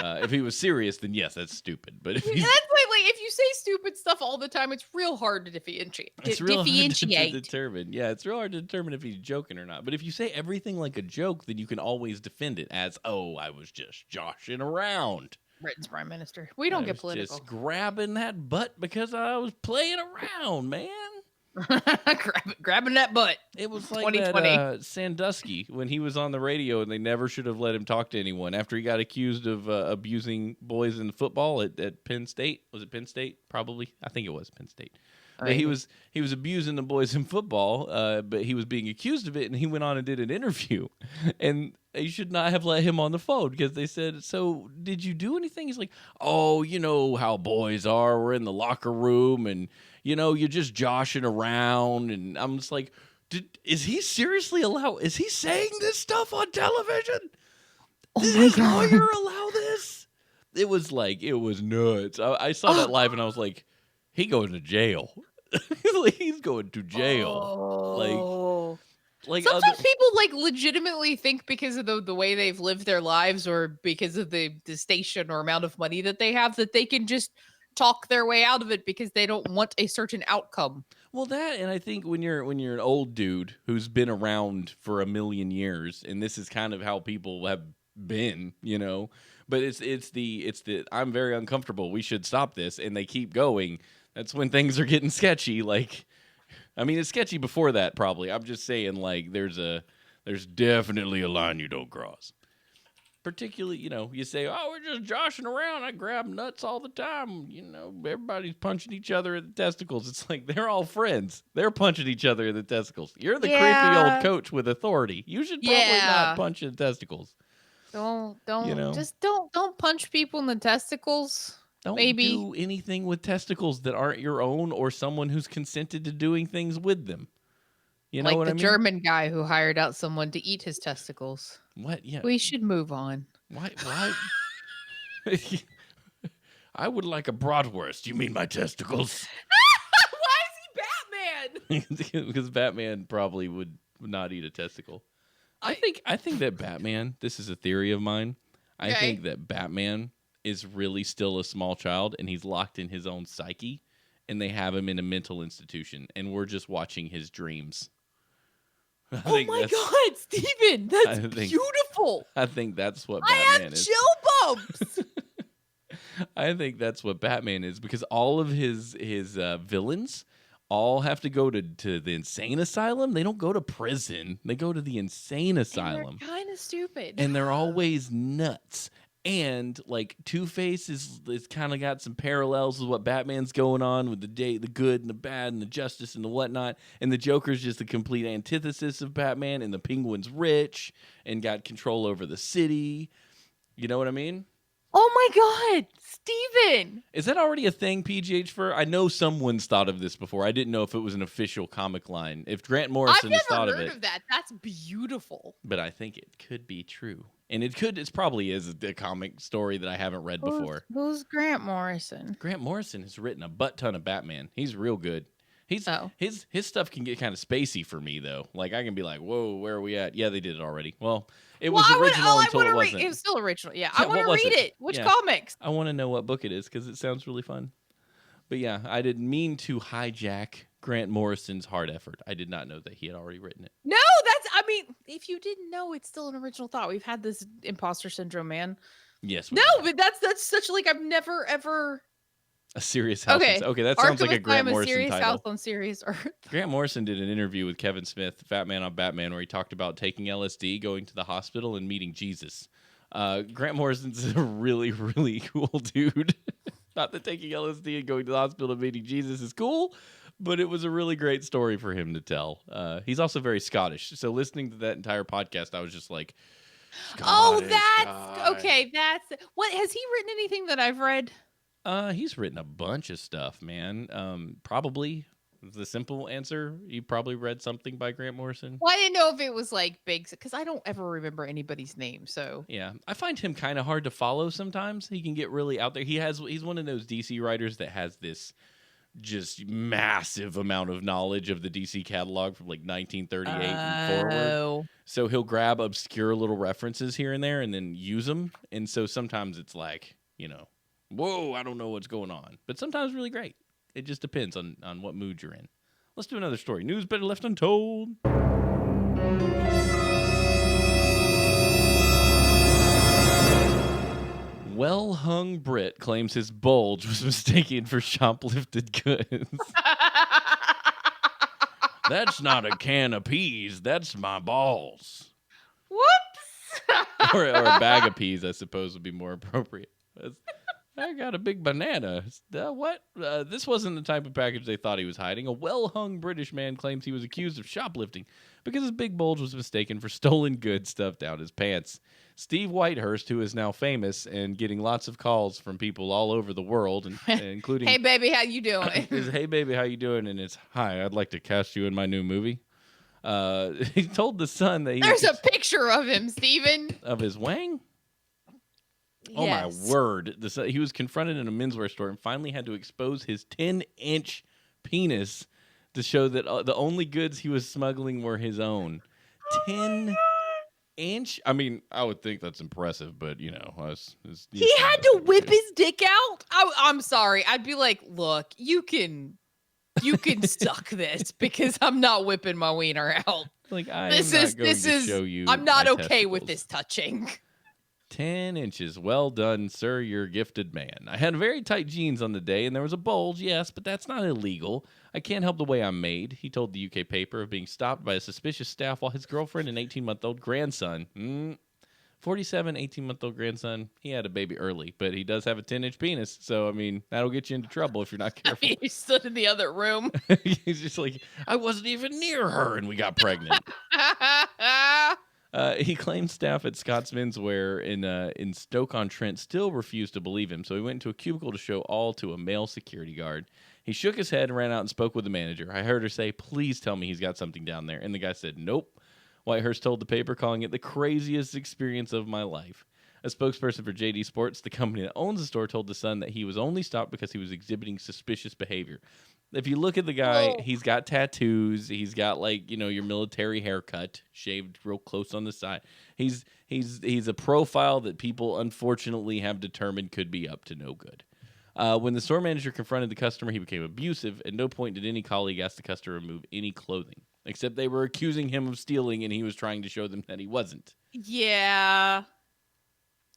If he was serious, then yes, that's stupid. But if he's, if you say stupid stuff all the time, it's real hard to differentiate. it's real hard to determine. Yeah, it's real hard to determine if he's joking or not. But if you say everything like a joke, then you can always defend it as, "Oh, I was just joshing around." Britain's prime minister. We don't get political. Just grabbing that butt because I was playing around, man. grabbing that butt. It was like 2020. that Sandusky when he was on the radio, and they never should have let him talk to anyone after he got accused of abusing boys in football at Penn State. Was it Penn State? Probably. I think it was Penn State. But he was abusing the boys in football, but he was being accused of it, and he went on and did an interview. And they should not have let him on the phone because they said, "So did you do anything?" He's like, "Oh, you know how boys are. We're in the locker room, and you're just joshing around." And I'm just like, is he seriously is he saying this stuff on television? Did his lawyer allow this? It was nuts. I saw that live, and I was like, he going to jail. He's going to jail. Like sometimes people legitimately think because of the way they've lived their lives or because of the station or amount of money that they have that they can just talk their way out of it because they don't want a certain outcome. Well, that, and I think when you're an old dude who's been around for a million years, and this is kind of how people have been, but it's the I'm very uncomfortable. We should stop this, and they keep going. That's when things are getting sketchy. It's sketchy before that, probably. I'm just saying, there's definitely a line you don't cross. Particularly, you say, "Oh, we're just joshing around. I grab nuts all the time." Everybody's punching each other at the testicles. It's like they're all friends. They're punching each other in the testicles. You're the creepy old coach with authority. You should probably not punch in the testicles. Don't punch people in the testicles. Don't do anything with testicles that aren't your own or someone who's consented to doing things with them. You know what I mean? German guy who hired out someone to eat his testicles. What? Yeah. We should move on. Why? I would like a bratwurst. You mean my testicles? Why is he Batman? Because Batman probably would not eat a testicle. I think that Batman, this is a theory of mine. I think that Batman is really still a small child and he's locked in his own psyche and they have him in a mental institution and we're just watching his dreams. Oh my God, Steven, that's beautiful. I think that's what Batman is. I have chill bumps. I think that's what Batman is because all of his villains all have to go to the insane asylum. They don't go to prison. They go to the insane asylum. They're kind of stupid. And they're always nuts. And Two-Face is kind of got some parallels with what Batman's going on with the good and the bad and the justice and the whatnot. And the Joker's just the complete antithesis of Batman. And the Penguin's rich and got control over the city. You know what I mean? Oh my God, Steven! Is that already a thing, PGH Fur? I know someone's thought of this before. I didn't know if it was an official comic line. If Grant Morrison has thought of it. I've never heard of that. That's beautiful. But I think it could be true. And it probably is a comic story that I haven't read before. Who's Grant Morrison? Grant Morrison has written a butt ton of Batman. He's real good. His stuff can get kind of spacey for me though. I can be like, "Whoa, where are we at?" Yeah, they did it already. Well, it was original until it wasn't. It was still original. Yeah, I want to read it. Which comics? I want to know what book it is because it sounds really fun. But yeah, I didn't mean to hijack Grant Morrison's hard effort. I did not know that he had already written it. No, if you didn't know, it's still an original thought. We've had this imposter syndrome, man. Yes. No, but that's such I've never ever. A serious house. Okay, that sounds like a Grant Morrison serious title. House on Serious Earth. Grant Morrison did an interview with Kevin Smith, Fat Man on Batman, where he talked about taking LSD, going to the hospital, and meeting Jesus. Grant Morrison's a really, really cool dude. Not that taking LSD and going to the hospital and meeting Jesus is cool, but it was a really great story for him to tell. He's also very Scottish, so listening to that entire podcast, I was just like, Scottish. Okay. That's what has he written anything that I've read? He's written a bunch of stuff, man. Probably The simple answer, you probably read something by Grant Morrison. Well, I didn't know if it was like big, because I don't ever remember anybody's name. So Yeah, I find him kind of hard to follow sometimes. He can get really out there. He's one of those DC writers that has this just massive amount of knowledge of the DC catalog from like 1938 and forward. So he'll grab obscure little references here and there and then use them. And so sometimes it's like, whoa, I don't know what's going on. But sometimes really great. It just depends on what mood you're in. Let's do another story. News better left untold. Well-hung Brit claims his bulge was mistaken for shoplifted goods. That's not a can of peas. That's my balls. Whoops. or a bag of peas, I suppose, would be more appropriate. I got a big banana. What? This wasn't the type of package they thought he was hiding. A well-hung British man claims he was accused of shoplifting because his big bulge was mistaken for stolen goods stuffed down his pants. Steve Whitehurst, who is now famous and getting lots of calls from people all over the world, including Hey baby, how you doing? is "Hey baby, how you doing?" and it's "Hi, I'd like to cast you in my new movie." He told the Sun that There's a picture of him, Steven. Of his wang. Oh, yes. my word. He was confronted in a menswear store and finally had to expose his 10-inch penis to show that the only goods he was smuggling were his own. 10-inch? I mean, I would think that's impressive, but, he had to whip good. his dick out? I'm sorry. I'd be like, look, you can suck this because I'm not whipping my wiener out. Like, show you I'm not my okay with testicles. this touching. 10 inches. Well done, sir. You're a gifted man. I had very tight jeans on the day, and there was a bulge, yes, but that's not illegal. I can't help the way I'm made, he told the UK paper of being stopped by a suspicious staff while his girlfriend and 18-month-old grandson, 47, 18-month-old grandson, he had a baby early, but he does have a 10-inch penis, so, I mean, that'll get you into trouble if you're not careful. He stood in the other room. He's just like, I wasn't even near her, and we got pregnant. He claimed staff at Scott's Menswear in Stoke-on-Trent still refused to believe him, so he went into a cubicle to show all to a male security guard. He shook his head and ran out and spoke with the manager. I heard her say, please tell me he's got something down there. And the guy said, nope. Whitehurst told the paper, calling it the craziest experience of my life. A spokesperson for JD Sports, the company that owns the store, told the Sun that he was only stopped because he was exhibiting suspicious behavior. If you look at the guy, he's got tattoos. He's got your military haircut, shaved real close on the side. He's a profile that people unfortunately have determined could be up to no good. When the store manager confronted the customer, he became abusive. At no point did any colleague ask the customer to remove any clothing, except they were accusing him of stealing, and he was trying to show them that he wasn't. Yeah.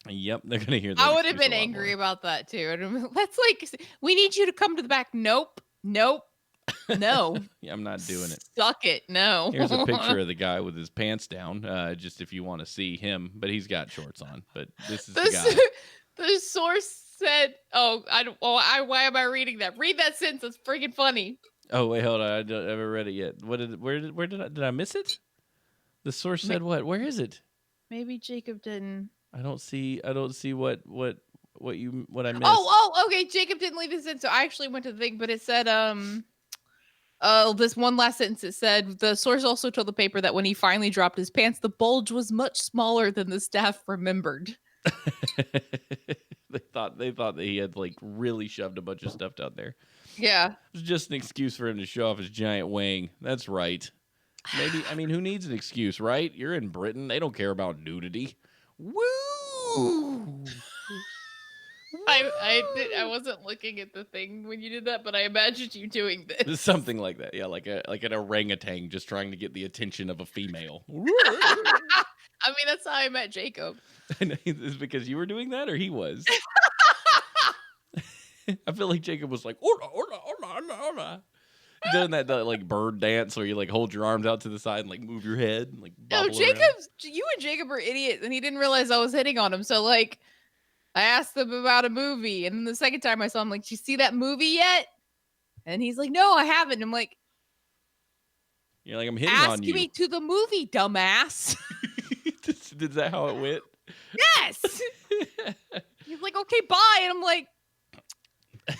Yep, they're gonna hear that. I would have been angry about that too. That's like, we need you to come to the back. Nope. No. Yeah, I'm not doing it. Suck it. No. Here's a picture of the guy with his pants down, just if you want to see him. But he's got shorts on. But this is the guy. The source said, why am I reading that? Read that sentence. It's freaking funny. Oh, wait, hold on. I haven't read it yet. Where did I miss it? The source said what? Where is it? Maybe Jacob didn't. I don't see what I missed. Oh, okay. Jacob didn't leave this in, so I actually went to the thing, but it said, this one last sentence. It said the source also told the paper that when he finally dropped his pants, the bulge was much smaller than the staff remembered. They thought that he had really shoved a bunch of stuff down there. Yeah, it was just an excuse for him to show off his giant wang. That's right. Maybe who needs an excuse, right? You're in Britain. They don't care about nudity. Woo! I wasn't looking at the thing when you did that, but I imagined you doing this. Something like that, yeah, like an orangutan just trying to get the attention of a female. I mean, that's how I met Jacob. Is it because you were doing that, or he was? I feel like Jacob was like, hola. Doing that bird dance where you hold your arms out to the side and move your head and No, you and Jacob are idiots, and he didn't realize I was hitting on him. So I asked him about a movie, and then the second time I saw him, did you see that movie yet? And he's like, no, I haven't. I'm like, you're like, I'm hitting on you. Ask me to the movie, dumbass. Is that how it went? Yes. He's like, okay, bye. And I'm like,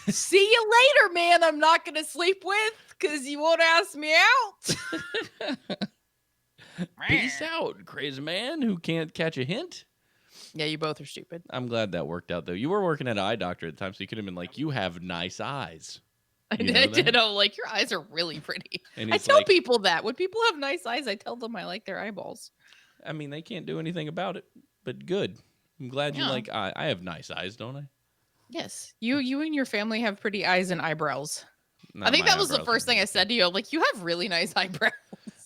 see you later, man. I'm not going to sleep with Because you won't ask me out. Peace out, crazy man who can't catch a hint. Yeah, you both are stupid. I'm glad that worked out, though. You were working at an eye doctor at the time, so you could have been like, you have nice eyes. I did. I'm like, your eyes are really pretty. And I he's tell like, people that. When people have nice eyes, I tell them I like their eyeballs. I mean, they can't do anything about it, but good. I'm glad you like I have nice eyes, don't I? Yes. You and your family have pretty eyes and eyebrows. Not I think my that was the eyebrows, first thing I said to you. I'm like, you have really nice eyebrows.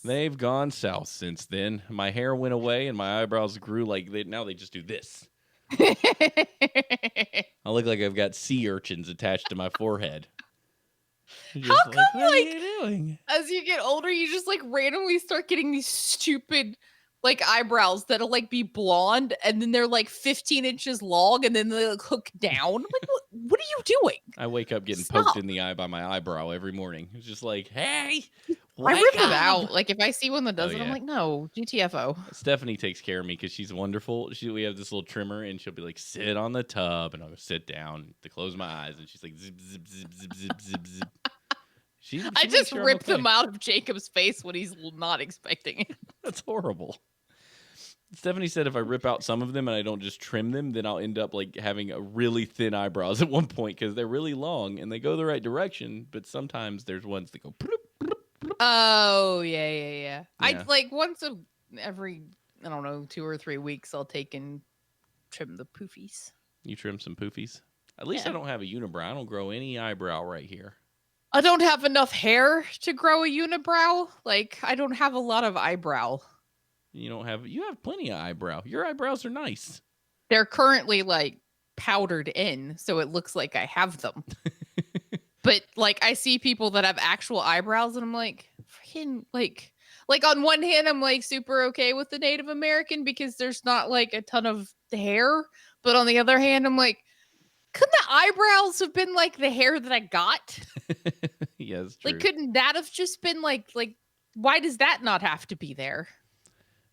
They've gone south since then. My hair went away and my eyebrows grew now they just do this. I look like I've got sea urchins attached to my forehead. How come, what are you doing? As you get older, you just like randomly start getting these stupid like eyebrows that'll like be blonde and then they're like 15 inches long and then they like hook down. I'm like, what are you doing? I wake up getting poked in the eye by my eyebrow every morning. It's just like, hey, I rip it out. Like if I see one that does it, yeah. I'm like, no, GTFO. Stephanie takes care of me because she's wonderful. We have this little trimmer and she'll be like, sit on the tub, and I'll go sit down to close my eyes, and she's like, zip, zip, zip, zip, zip, zip, zip. I just rip them out of Jacob's face when he's not expecting it. That's horrible. Stephanie said if I rip out some of them and I don't just trim them, then I'll end up like having a really thin eyebrows at one point because they're really long and they go the right direction, but sometimes there's ones that go. Oh yeah. I like once every I don't know 2 or 3 weeks I'll take and trim the poofies. You trim some poofies? At least I don't have a unibrow. I don't grow any eyebrow right here. I don't have enough hair to grow a unibrow. Like I don't have a lot of eyebrow. You have plenty of eyebrow. Your eyebrows are nice. They're currently like powdered in, so it looks like I have them. But like I see people that have actual eyebrows and I'm like, freaking like on one hand, I'm like super okay with the Native American because there's not like a ton of hair. But on the other hand, I'm like, couldn't the eyebrows have been like the hair that I got? Yes, true. Like, couldn't that have just been like why does that not have to be there?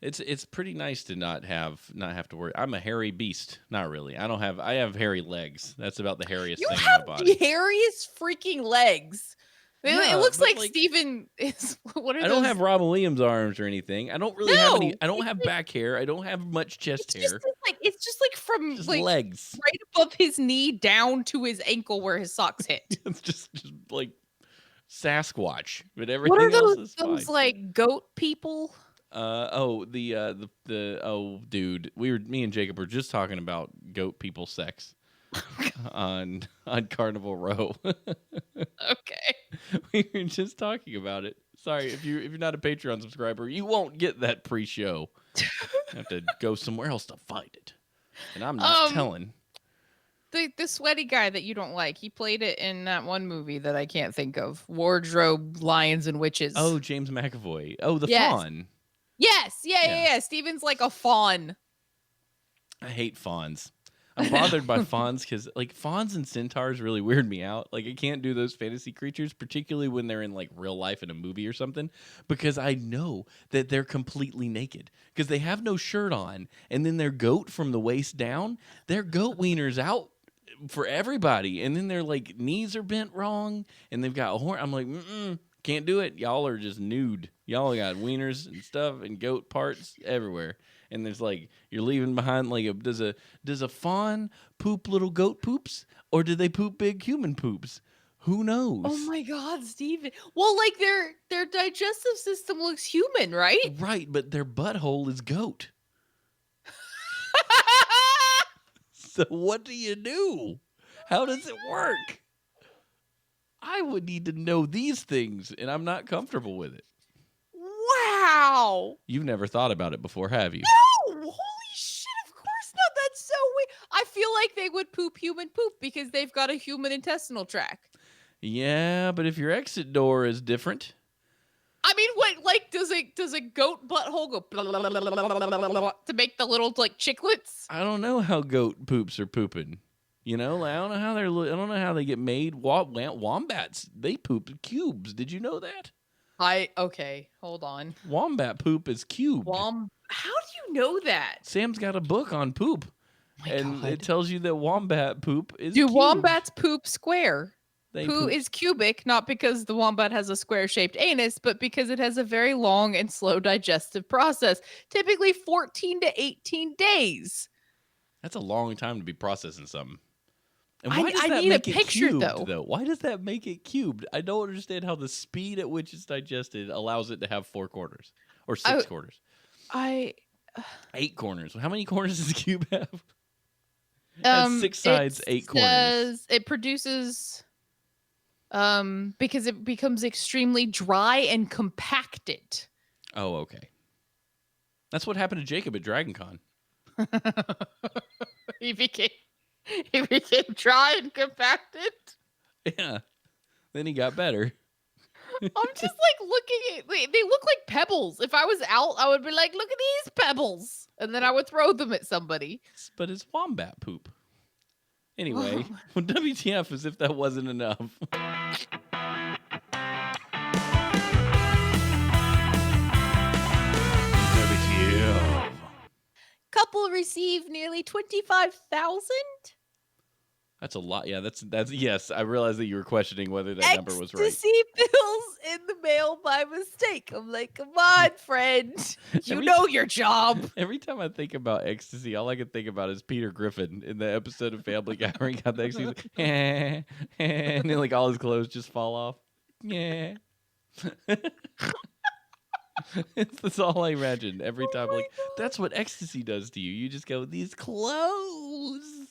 It's pretty nice to not have to worry. I'm a hairy beast. Not really. I have hairy legs. That's about the hairiest thing in my body. You have the hairiest freaking legs. Yeah, it looks like Steven is I don't have Robin Williams arms or anything. I don't really have any. I don't have back hair. I don't have much chest hair. It's just like from just like legs right above his knee down to his ankle where his socks hit. It's just like Sasquatch, but everything what are else is those fine. like goat people? Dude, me and Jacob were just talking about goat people sex on Carnival Row. Okay. We were just talking about it. Sorry, if you're not a Patreon subscriber, you won't get that pre-show. You have to go somewhere else to find it. And I'm not telling. The sweaty guy that you don't like, he played it in that one movie that I can't think of. Wardrobe, Lions, and Witches. Oh, James McAvoy. Oh, the fawn. Yes. Yeah. Steven's like a fawn. I hate fawns. I'm bothered by fawns because like fawns and centaurs really weird me out. Like I can't do those fantasy creatures, particularly when they're in like real life in a movie or something, because I know that they're completely naked because they have no shirt on, and then their goat from the waist down, their goat wiener's out for everybody, and then their like knees are bent wrong, and they've got a horn. I'm like, can't do it. Y'all are just nude. Y'all got wieners and stuff and goat parts everywhere. And there's like you're leaving behind like does a fawn poop little goat poops or do they poop big human poops? Who knows? Oh my God, Steven. Well, like their digestive system looks human, right? Right, but their butthole is goat. So what do you do? How does it work? I would need to know these things, and I'm not comfortable with it. Wow. You've never thought about it before, have you? No. Holy shit, of course not. That's so weird. I feel like they would poop human poop because they've got a human intestinal tract. Yeah, but if your exit door is different. I mean, what, like, does a goat butthole go blah, blah, blah, blah, blah, blah, blah, to make the little, like, chiclets? I don't know how goat poops are pooping. You know, like, I don't know how they get made. Wombats, they poop cubes. Did you know that? Okay, hold on. Wombat poop is cubed. How do you know that? Sam's got a book on poop. Oh my and God. it tells you that wombat poop is Do cubed. wombats poop square? Poo is cubic, not because the wombat has a square-shaped anus, but because it has a very long and slow digestive process, typically 14 to 18 days. That's a long time to be processing something. And why does I that need make a it picture, cubed, though. Why does that make it cubed? I don't understand how the speed at which it's digested allows it to have 4 corners or 6 corners. 8 corners. How many corners does a cube have? It has 6 sides, 8 corners. It produces because it becomes extremely dry and compacted. Oh, okay. That's what happened to Jacob at DragonCon. He became dry and compacted. Yeah. Then he got better. I'm just like looking at they look like pebbles. If I was out, I would be like, look at these pebbles. And then I would throw them at somebody. But it's wombat poop. Anyway, WTF as if that wasn't enough. WTF. Couple received nearly 25,000 That's a lot. Yeah, that's yes. I realized that you were questioning whether that number was right. ecstasy pills in the mail by mistake. I'm like, come on, friend. You know your job. Every time I think about ecstasy, all I can think about is Peter Griffin in the episode of Family Guy where he got the ecstasy. Like, and then like all his clothes just fall off. Yeah. That's all I imagine every time. Like, God. that's what ecstasy does to you. You just go, these clothes.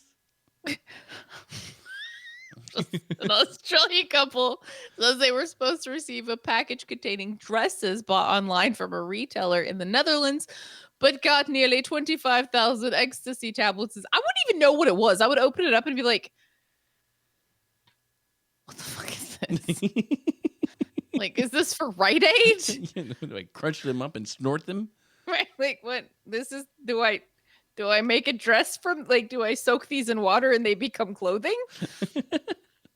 An Australian couple says they were supposed to receive a package containing dresses bought online from a retailer in the Netherlands, but got nearly 25,000 ecstasy tablets. I wouldn't even know what it was. I would open it up and be like, what the fuck is this? Like, is this for Rite Aid? Do I crunch them up and snort them? Right? Like, what? This is, do I make a dress from, like, do I soak these in water and they become clothing?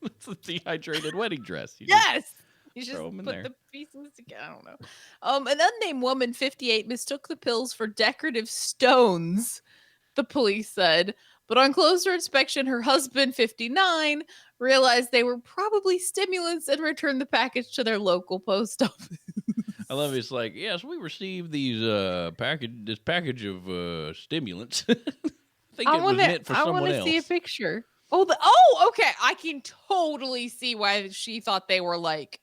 It's a dehydrated wedding dress. Yes! You just throw 'em in put there. the pieces together. I don't know. An unnamed woman, 58, mistook the pills for decorative stones, the police said. But on closer inspection, her husband, 59, realized they were probably stimulants and returned the package to their local post office. I love it. It's like, yes, we received these package of stimulants. I think it was meant for someone else. I want to see a picture. Oh, okay. I can totally see why she thought they were like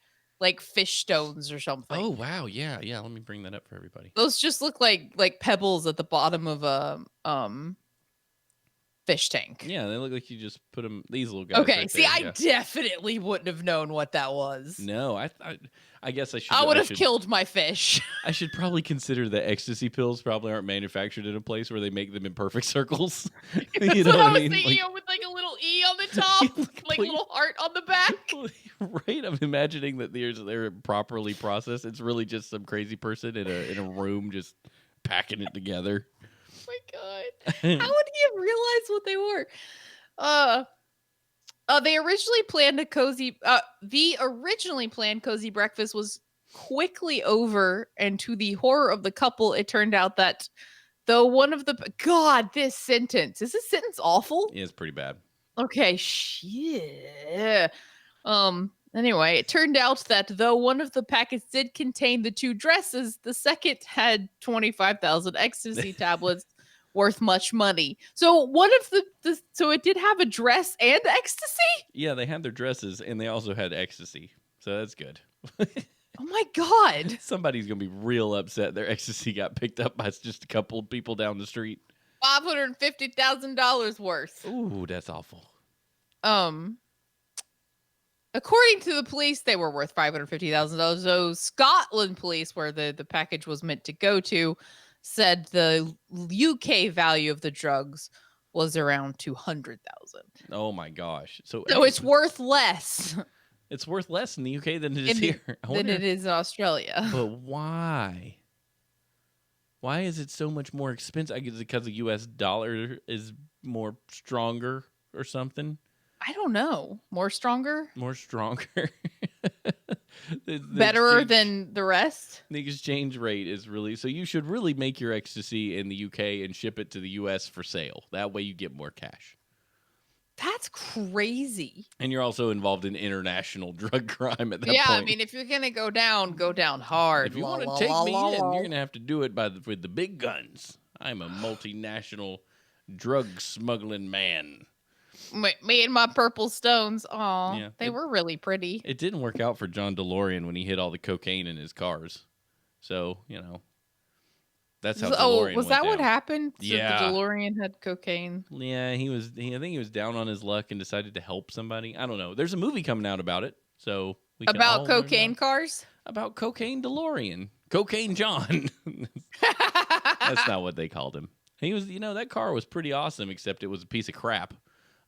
fish stones or something. Oh wow, yeah. Let me bring that up for everybody. Those just look like pebbles at the bottom of a fish tank. Yeah, they look like you just put them. These little guys. Okay, right see, there, I yeah. definitely wouldn't have known what that was. No, I guess I should. I would have killed my fish. I should probably consider that ecstasy pills probably aren't manufactured in a place where they make them in perfect circles. That's You know what I was mean? thinking of, with like a little E on the top, like a little heart on the back. Right, I'm imagining that they're properly processed. It's really just some crazy person in a room just packing it together. Oh my god! How would he have realized what they were? They originally planned the originally planned cozy breakfast was quickly over, and to the horror of the couple, it turned out that though one of the this sentence is this sentence awful? Yeah, it's pretty bad. Okay, shit. Anyway, it turned out that though one of the packets did contain the 2 dresses, the second had 25,000 ecstasy tablets worth much money. So one of so it did have a dress and ecstasy? Yeah, they had their dresses and they also had ecstasy. So that's good. Oh my god. Somebody's going to be real upset their ecstasy got picked up by just a couple of people down the street. $550,000 worth. Ooh, that's awful. According to the police, they were worth $550,000. So Scotland police, where the package was meant to go to, said the UK value of the drugs was around 200,000. Oh my gosh! So it's worth less. It's worth less in the UK than it is here. Than it is in Australia. But why? Why is it so much more expensive? I guess because the US dollar is more stronger or something. I don't know. More stronger? More stronger. Better than the rest? The exchange rate is really... So you should really make your ecstasy in the UK and ship it to the US for sale. That way you get more cash. That's crazy. And you're also involved in international drug crime at that Yeah, point. I mean, if you're gonna go down hard. If you La, want to la, take la, me la, in, la. you're gonna have to do it with the big guns. I'm a multinational drug smuggling man. Me and my purple stones. Aw, Yeah, they were really pretty. It didn't work out for John DeLorean when he hid all the cocaine in his cars. So, that's how DeLorean Was went that what down. happened? So Yeah. the DeLorean had cocaine. Yeah, I think he was down on his luck and decided to help somebody. I don't know. There's a movie coming out about it, so we can About all learn cocaine cars? about cocaine DeLorean, Cocaine John. That's not what they called him. He was, that car was pretty awesome, except it was a piece of crap.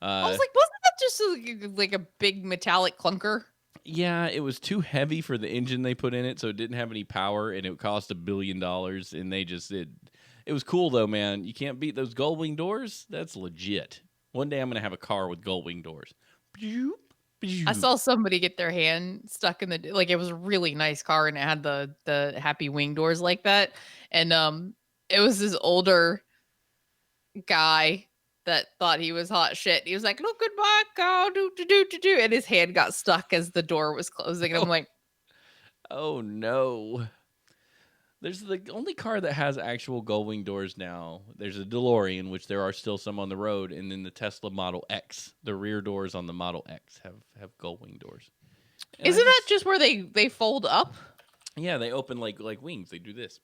I was like, wasn't that just like a big metallic clunker? Yeah, it was too heavy for the engine they put in it, so it didn't have any power, and it cost $1 billion. And it was cool though, man. You can't beat those gull wing doors. That's legit. One day I'm gonna have a car with gull wing doors. I saw somebody get their hand stuck in it was a really nice car and it had the happy wing doors like that. And it was this older guy that thought he was hot shit. He was like, "Look at my car, do," and his hand got stuck as the door was closing. And I'm like, oh no. There's the only car that has actual gull wing doors now. There's a DeLorean, which there are still some on the road, and then the Tesla Model X. The rear doors on the Model X have gull wing doors. And isn't that just where they fold up? Yeah, they open like wings. They do this.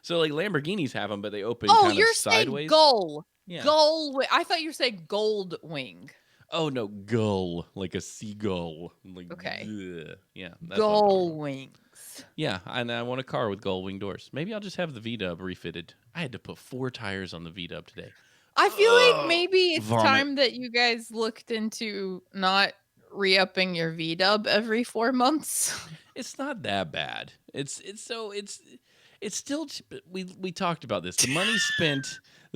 So like Lamborghinis have them, but they open Oh, kind of you're sideways. saying gull. Yeah. Gull. I thought you were saying gold wing. Oh no, gull, like a seagull. Like, Okay. ugh. Yeah. That's what I'm talking Gull about. wings. Yeah, and I want a car with gull wing doors. Maybe I'll just have the V-Dub refitted. I had to put 4 tires on the V-Dub today. I feel like maybe it's Vomit. time that you guys looked into not re-upping your V-Dub every 4 months. It's not that bad. It's still we talked about this. The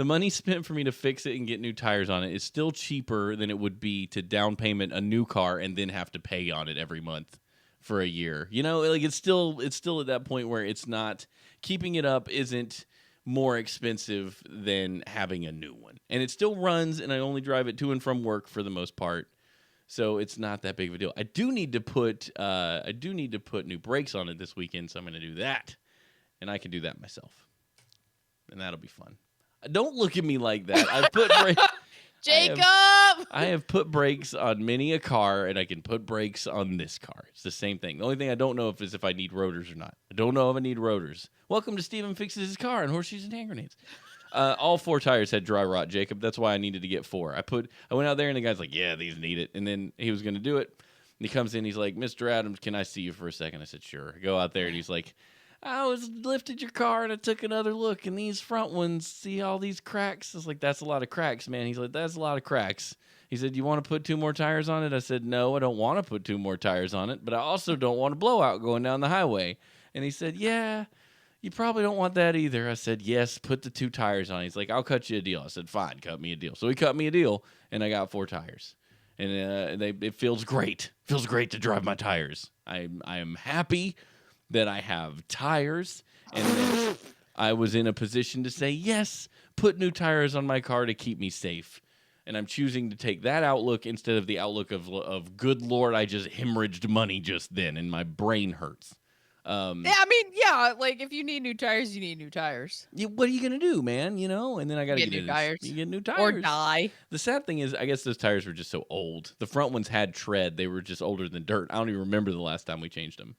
money spent for me to fix it and get new tires on it is still cheaper than it would be to down payment a new car and then have to pay on it every month for a year. Like it's still at that point where it's not keeping it up isn't more expensive than having a new one. And it still runs and I only drive it to and from work for the most part. So it's not that big of a deal. I do need to put new brakes on it this weekend, so I'm going to do that. And I can do that myself. And that'll be fun. Don't look at me like that. I put brakes. Jacob! I have put brakes on many a car, and I can put brakes on this car. It's the same thing. The only thing I don't know is if I need rotors or not. I don't know if I need rotors. Welcome to Steven Fixes His Car on Horseshoes and Hand Grenades. All 4 tires had dry rot, Jacob. That's why I needed to get 4. I went out there, and the guy's like, yeah, these need it. And then he was going to do it. And he comes in, he's like, Mr. Adams, can I see you for a second? I said, sure. I go out there, and he's like, I lifted your car and I took another look, and these front ones, see all these cracks? I was like, that's a lot of cracks, man. He's like, that's a lot of cracks. He said, you want to put 2 more tires on it? I said, no, I don't want to put 2 more tires on it, but I also don't want a blowout going down the highway. And he said, yeah, you probably don't want that either. I said, yes, put the 2 tires on. He's like, I'll cut you a deal. I said, fine, cut me a deal. So he cut me a deal, and I got 4 tires. And it feels great. Feels great to drive my tires. I am happy that I have tires, and that I was in a position to say, yes, put new tires on my car to keep me safe. And I'm choosing to take that outlook instead of the outlook of good Lord, I just hemorrhaged money just then, and my brain hurts. Yeah, I mean, yeah, like if you need new tires, you need new tires. What are you going to do, man? And then I got to Get new tires. You get new tires. Or die. The sad thing is, I guess those tires were just so old. The front ones had tread. They were just older than dirt. I don't even remember the last time we changed them.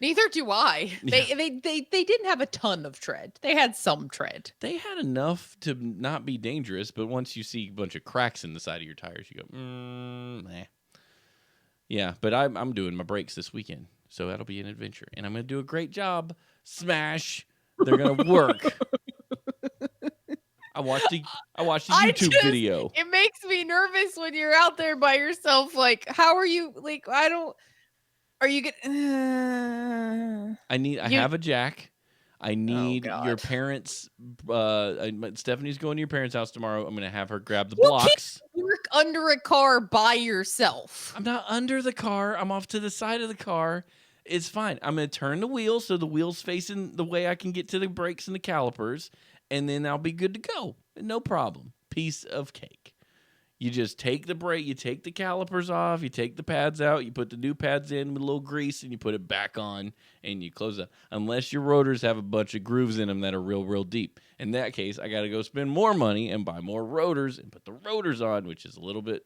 Neither do I. Yeah. They didn't have a ton of tread. They had some tread. They had enough to not be dangerous, but once you see a bunch of cracks in the side of your tires, you go, nah. Yeah, but I'm doing my brakes this weekend, so that'll be an adventure. And I'm going to do a great job. Smash. They're going to work. I watched a YouTube video. It makes me nervous when you're out there by yourself. Like, how are you? Like, are you getting? I have a jack. I need God. your parents. Stephanie's going to your parents' house tomorrow. I'm going to have her grab the You blocks. can't work under a car by yourself. I'm not under the car. I'm off to the side of the car. It's fine. I'm going to turn the wheel so the wheel's facing the way I can get to the brakes and the calipers, and then I'll be good to go. No problem. Piece of cake. You just take the brake, you take the calipers off, you take the pads out, you put the new pads in with a little grease, and you put it back on, and you close up. Unless your rotors have a bunch of grooves in them that are real, real deep. In that case, I got to go spend more money and buy more rotors and put the rotors on, which is a little bit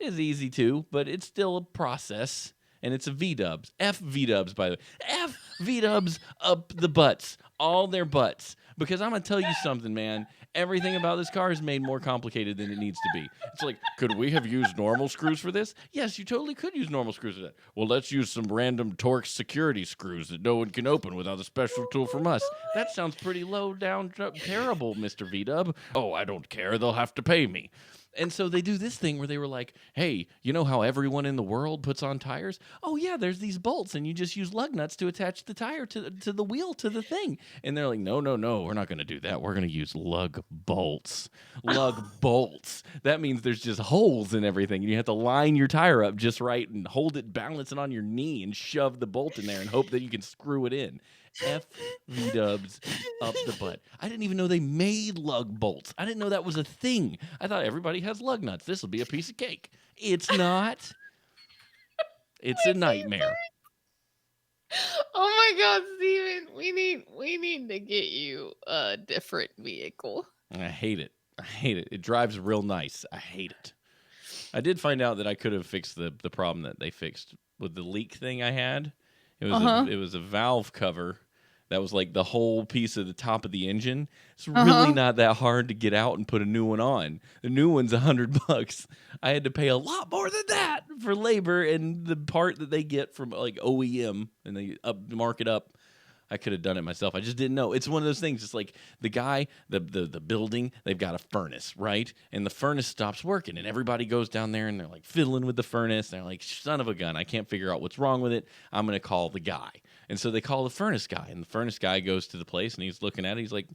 is easy too, but it's still a process. And it's a V-dubs. F V-dubs, by the way. F V-dubs up the butts. All their butts. Because I'm going to tell you something, man. Everything about this car is made more complicated than it needs to be. It's like, could we have used normal screws for this? Yes, you totally could use normal screws for that. Well, let's use some random Torx security screws that no one can open without a special tool from us. That sounds pretty low down, terrible, Mr. V-dub. Oh, I don't care. They'll have to pay me. And so they do this thing where they were like, hey, you know how everyone in the world puts on tires? Oh, yeah, there's these bolts, and you just use lug nuts to attach the tire to the wheel to the thing. And they're like, no, we're not going to do that. We're going to use lug bolts. Lug bolts. That means there's just holes in everything, and you have to line your tire up just right and hold it, balance it on your knee, and shove the bolt in there and hope that you can screw it in. F V-dubs up the butt. I didn't even know they made lug bolts. I didn't know that was a thing. I thought everybody has lug nuts. This will be a piece of cake. It's not. It's a nightmare. Oh my God, Steven, we need to get you a different vehicle. I hate it. It drives real nice. I hate it. I did find out that I could have fixed the problem that they fixed with the leak thing I had. It was a valve cover that was like the whole piece of the top of the engine. It's really not that hard to get out and put a new one on. The new one's $100. I had to pay a lot more than that for labor and the part that they get from like OEM, and they mark it up. I could have done it myself. I just didn't know. It's one of those things. It's like the guy, the building, they've got a furnace, right? And the furnace stops working, and everybody goes down there, and they're like fiddling with the furnace. They're like, son of a gun, I can't figure out what's wrong with it. I'm going to call the guy. And so they call the furnace guy, and the furnace guy goes to the place, and he's looking at it. He's like,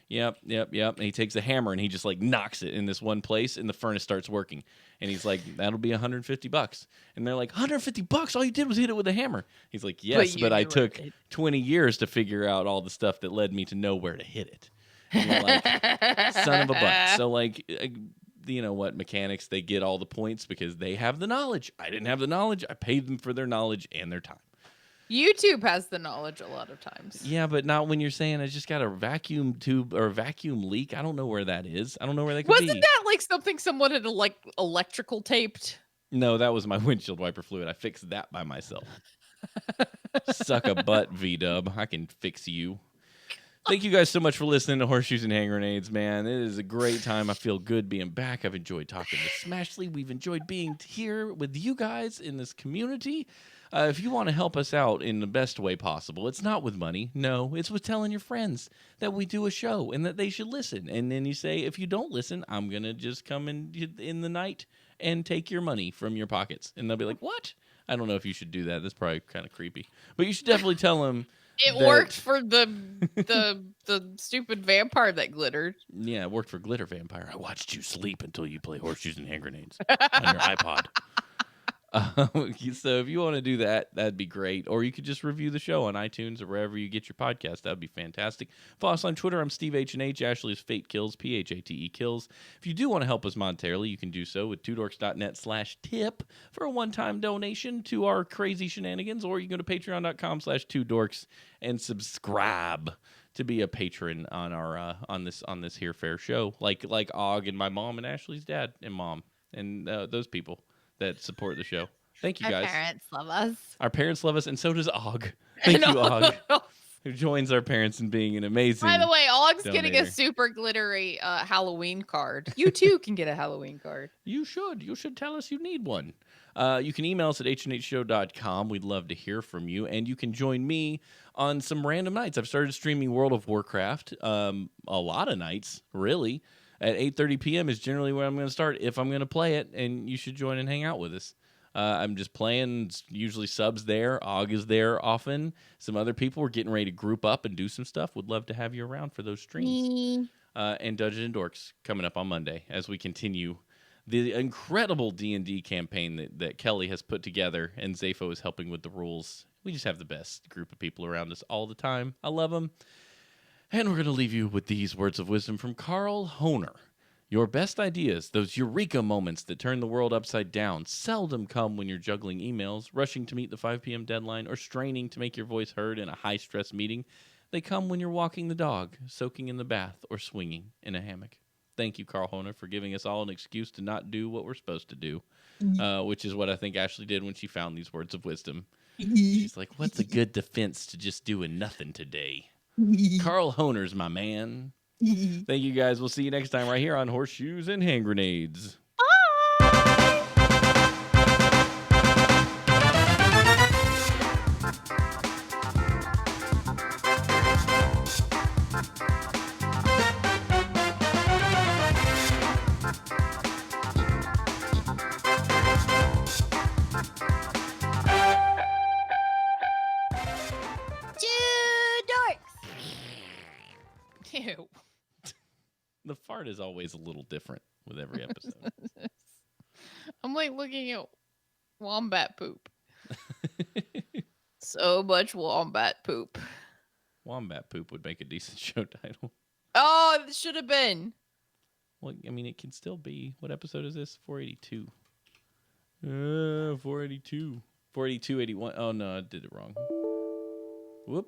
yep. And he takes a hammer, and he just like knocks it in this one place, and the furnace starts working. And he's like, that'll be $150. And they're like, $150? All you did was hit it with a hammer. He's like, yes, but I took 20 years to figure out all the stuff that led me to know where to hit it. And you're like, son of a butt. So like, you know what, mechanics, they get all the points because they have the knowledge. I didn't have the knowledge. I paid them for their knowledge and their time. YouTube has the knowledge a lot of times. Yeah, but not when you're saying I just got a vacuum tube or a vacuum leak. I don't know where that is. I don't know where that could be. Wasn't that like something someone had like electrical taped? No, that was my windshield wiper fluid. I fixed that by myself. Suck a butt, V-dub. I can fix you. Thank you guys so much for listening to Horseshoes and Hand Grenades, man. It is a great time. I feel good being back. I've enjoyed talking to Smashley. We've enjoyed being here with you guys in this community. If you want to help us out in the best way possible, it's not with money. No, it's with telling your friends that we do a show and that they should listen. And then you say, if you don't listen, I'm going to just come in the night and take your money from your pockets. And they'll be like, what? I don't know if you should do that. That's probably kind of creepy. But you should definitely tell them. It worked for the stupid vampire that glittered. Yeah, it worked for Glitter Vampire. I watched you sleep until you play Horseshoes and Hand Grenades on your iPod. So if you want to do that, that'd be great. Or you could just review the show on iTunes or wherever you get your podcast. That'd be fantastic. Follow us on Twitter. I'm Steve H&H. Ashley is Fate Kills, P-H-A-T-E Kills. If you do want to help us monetarily, you can do so with twodorks.net/tip for a one-time donation to our crazy shenanigans. Or you can go to patreon.com/twodorks and subscribe to be a patron on our on this here fair show. Like Og and my mom and Ashley's dad and mom and those people that support the show. Thank you, guys. Our parents love us. Our parents love us, and so does Og. Thank you, Og, who joins our parents in being an amazing By the way, Og's donator. getting a super glittery Halloween card. You too can get a Halloween card. You should. You should tell us you need one. You can email us at hnhshow.com. We'd love to hear from you. And you can join me on some random nights. I've started streaming World of Warcraft a lot of nights, really. At 8:30 p.m. is generally where I'm going to start if I'm going to play it, and you should join and hang out with us. I'm just playing, usually subs there. Og is there often. Some other people, we're getting ready to group up and do some stuff. Would love to have you around for those streams. And Dungeons and Dorks coming up on Monday as we continue the incredible D&D campaign that Kelly has put together, and Zafo is helping with the rules. We just have the best group of people around us all the time. I love them. And we're going to leave you with these words of wisdom from Carl Honer. Your best ideas, those eureka moments that turn the world upside down, seldom come when you're juggling emails, rushing to meet the 5 p.m. deadline, or straining to make your voice heard in a high-stress meeting. They come when you're walking the dog, soaking in the bath, or swinging in a hammock. Thank you, Carl Honer, for giving us all an excuse to not do what we're supposed to do, which is what I think Ashley did when she found these words of wisdom. She's like, what's a good defense to just doing nothing today? Carl Honer's my man. Thank you, guys. We'll see you next time right here on Horseshoes and Hand Grenades. Ew. The fart is always a little different with every episode. I'm like looking at wombat poop. So much wombat poop. Wombat poop would make a decent show title. Oh, it should have been. Well, I mean, it can still be. What episode is this? 482. 482. 482, 81. Oh, no, I did it wrong. Whoop.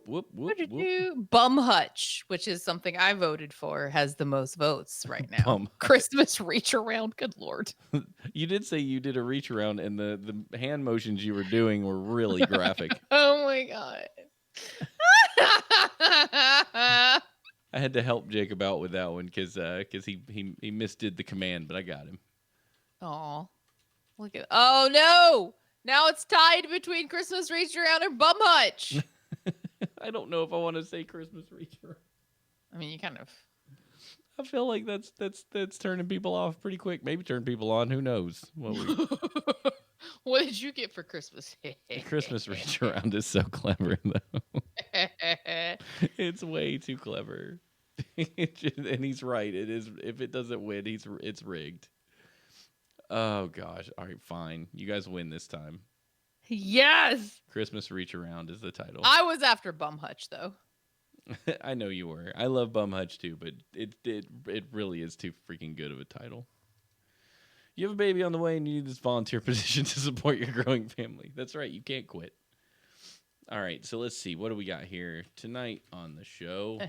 Bum Hutch, which is something I voted for, has the most votes right now. Christmas reach around. Good Lord. You did say you did a reach around, and the hand motions you were doing were really graphic. Oh, my God. I had to help Jacob out with that one because he misdid the command, but I got him. Oh, look at. Oh, no. Now it's tied between Christmas reach around and Bum Hutch. I don't know if I want to say Christmas reach around. I mean, you kind of. I feel like that's turning people off pretty quick. Maybe turn people on. Who knows? What did you get for Christmas? The Christmas reach around is so clever, though. It's way too clever. And he's right. It is. If it doesn't win, it's rigged. Oh gosh. All right, fine. You guys win this time. Yes. Christmas reach around is the title. I was after Bum Hutch though. I know you were. I love Bum Hutch too, but it really is too freaking good of a title. You have a baby on the way and you need this volunteer position to support your growing family. That's right. You can't quit. All right. So let's see. What do we got here tonight on the show?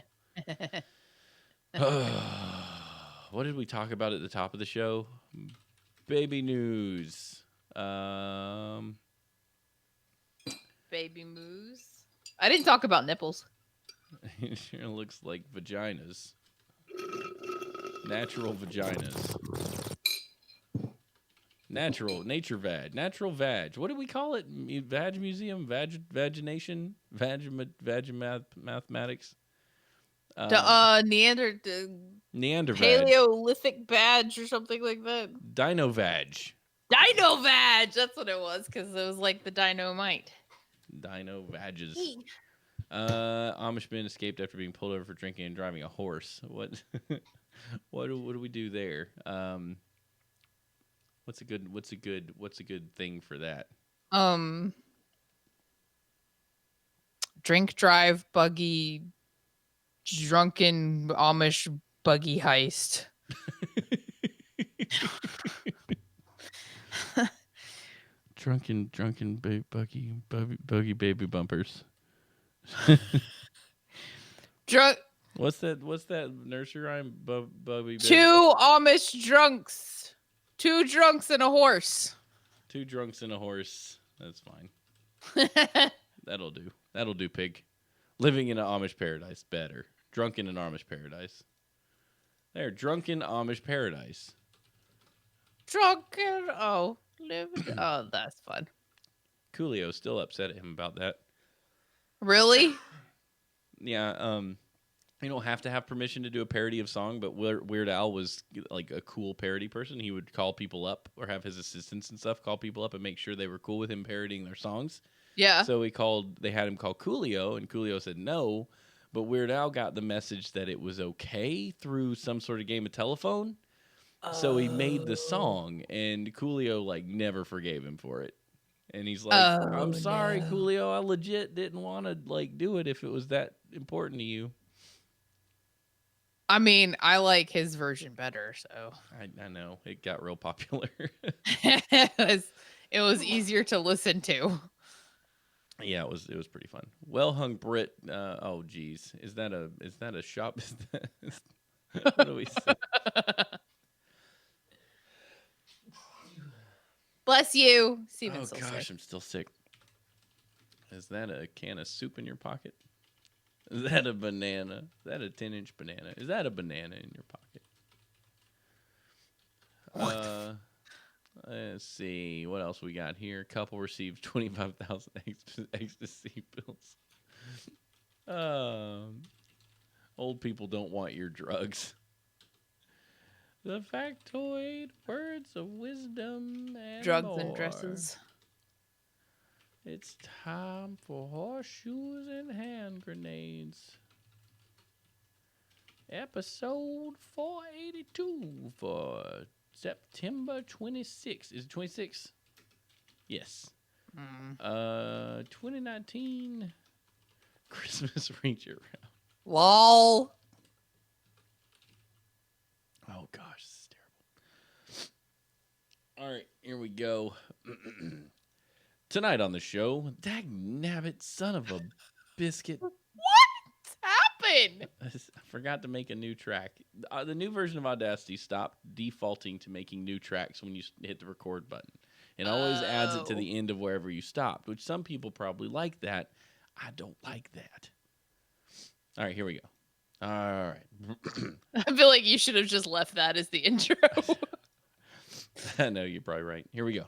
What did we talk about at the top of the show? Baby news. Baby moose. I didn't talk about nipples. It sure looks like vaginas. Natural vaginas. Nature vag. Natural vag. What do we call it? Vag museum? Vagination? Mathematics? Neander vag. Paleolithic badge or something like that. Dino Vag. Dino Vag. That's what it was, because it was like the dynamite. Dino Vages. Amish men escaped after being pulled over for drinking and driving a horse. What? what do we do there? What's a good thing for that? Drink, drive, buggy, drunken Amish buggy heist. Drunken buggy baby bumpers. What's that nursery rhyme? Buggy baby. Two Amish drunks. 2 drunks and a horse. 2 drunks and a horse. That's fine. That'll do, pig. Living in an Amish paradise. Better. Drunken in Amish paradise. There, drunken Amish paradise. Drunken. Oh, oh, that's fun. Coolio's still upset at him about that. Really? Yeah. You don't have to have permission to do a parody of song, but Weird Al was like a cool parody person. He would call people up or have his assistants and stuff call people up and make sure they were cool with him parodying their songs. Yeah. So they had him call Coolio, and Coolio said no, but Weird Al got the message that it was okay through some sort of game of telephone. So he made the song, and Coolio like never forgave him for it. And he's like, "I'm sorry, no. Coolio. I legit didn't want to like do it if it was that important to you." I mean, I like his version better, so I know it got real popular. it was easier to listen to. Yeah, it was pretty fun. Well hung Brit. Oh geez, is that a shop? What do we say? Bless you. Oh Steven's still gosh, sick. I'm still sick. Is that a can of soup in your pocket? Is that a banana? Is that a 10-inch banana? Is that a banana in your pocket? Let's see. What else we got here? Couple received 25,000 ecstasy pills. Old people don't want your drugs. The factoid, words of wisdom, and Drugs more. and dresses. It's time for horseshoes and hand grenades. Episode 482 for September 26th. Is it 26? Yes. 2019 Christmas reach around. Lol. Oh gosh, this is terrible. All right, here we go. Tonight on the show, dag nabbit, son of a biscuit. What happened? I forgot to make a new track. The new version of Audacity stopped defaulting to making new tracks when you hit the record button. It always adds it to the end of wherever you stopped, which some people probably like that. I don't like that. All right, here we go. All right. I feel like you should have just left that as the intro. I know, you're probably right. Here we go.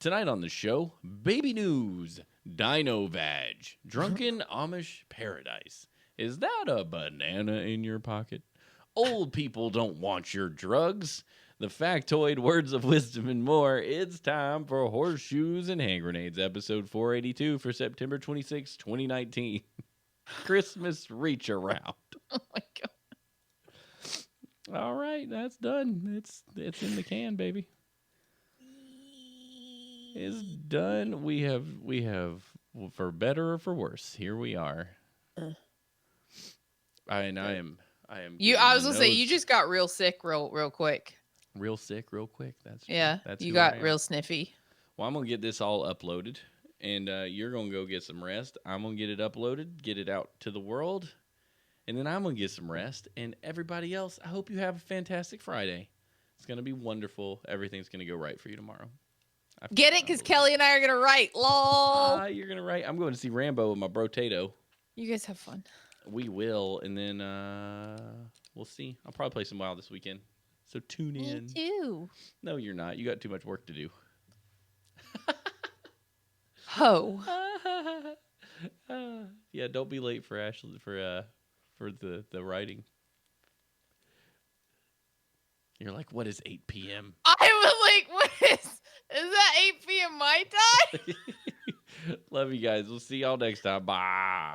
Tonight on the show, baby news, Dino Vag, Drunken Amish Paradise. Is that a banana in your pocket? Old people don't want your drugs. The factoid, words of wisdom, and more. It's time for Horseshoes and Hand Grenades, episode 482 for September 26, 2019. Christmas reach around. Oh my god. All right, that's done. It's in the can, baby. It's done. We have for better or for worse. Here we are. I am. You. I was gonna say you just got real sick real quick. real sick, real quick. That's Yeah. That's you who I got am. real sniffy. Well, I'm gonna get this all uploaded, and you're gonna go get some rest. I'm gonna get it uploaded, get it out to the world, and then I'm gonna get some rest. And everybody else, I hope you have a fantastic Friday. It's gonna be wonderful. Everything's gonna go right for you tomorrow. Get it? Because Kelly and I are gonna write. Lol. You're gonna write. I'm going to see Rambo with my bro Tato. You guys have fun. We will, and then we'll see. I'll probably play some WoW this weekend. So tune in. Me too. No, you're not. You got too much work to do. Ho. Yeah, don't be late for Ashley for the writing. You're like, what is 8 p.m.? I was like, what is that 8 p.m. my time? Love you guys. We'll see y'all next time. Bye.